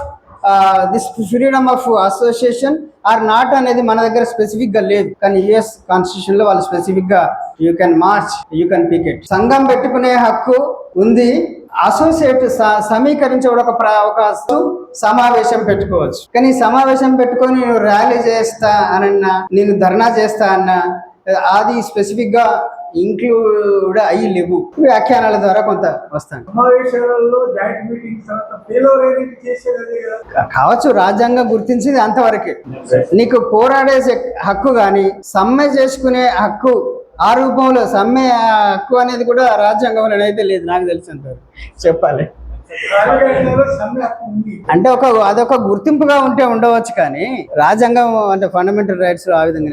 this freedom of association or not అనేది మన దగ్గర స్పెసిఫిక్ గా లేదు. కానీ యుఎస్ కాన్స్టిట్యూషన్ లో వాళ్ళు స్పెసిఫిక్ గా you can march, you can picket, సంఘం పెట్టుకునే హక్కు ఉంది. అసోసియేట్ సమీకరించి ఒక సమావేశం పెట్టుకోవచ్చు. కానీ సమావేశం పెట్టుకొని నేను ర్యాలీ చేస్తా అనన్నా, నేను ధర్నా చేస్తా అన్నా, అది స్పెసిఫిక్ గా ఇంక్లూడ్ అయ్యి లేవు. వ్యాఖ్యానాల ద్వారా కొంత వస్తాను. కావచ్చు, రాజ్యాంగం గుర్తించింది అంతవరకే. నీకు పోరాడే హక్కు కానీ సమ్మె చేసుకునే హక్కు, ఆ రూపంలో సమ్మె హక్కు అనేది కూడా రాజ్యాంగంలో అయితే లేదు నాకు తెలిసినంత చెప్పాలి. అంటే అదొక గుర్తింపుగా ఉంటే ఉండవచ్చు, కానీ రాజ్యాంగం అంటే ఫండమెంటల్ రైట్స్ ఆ విధంగా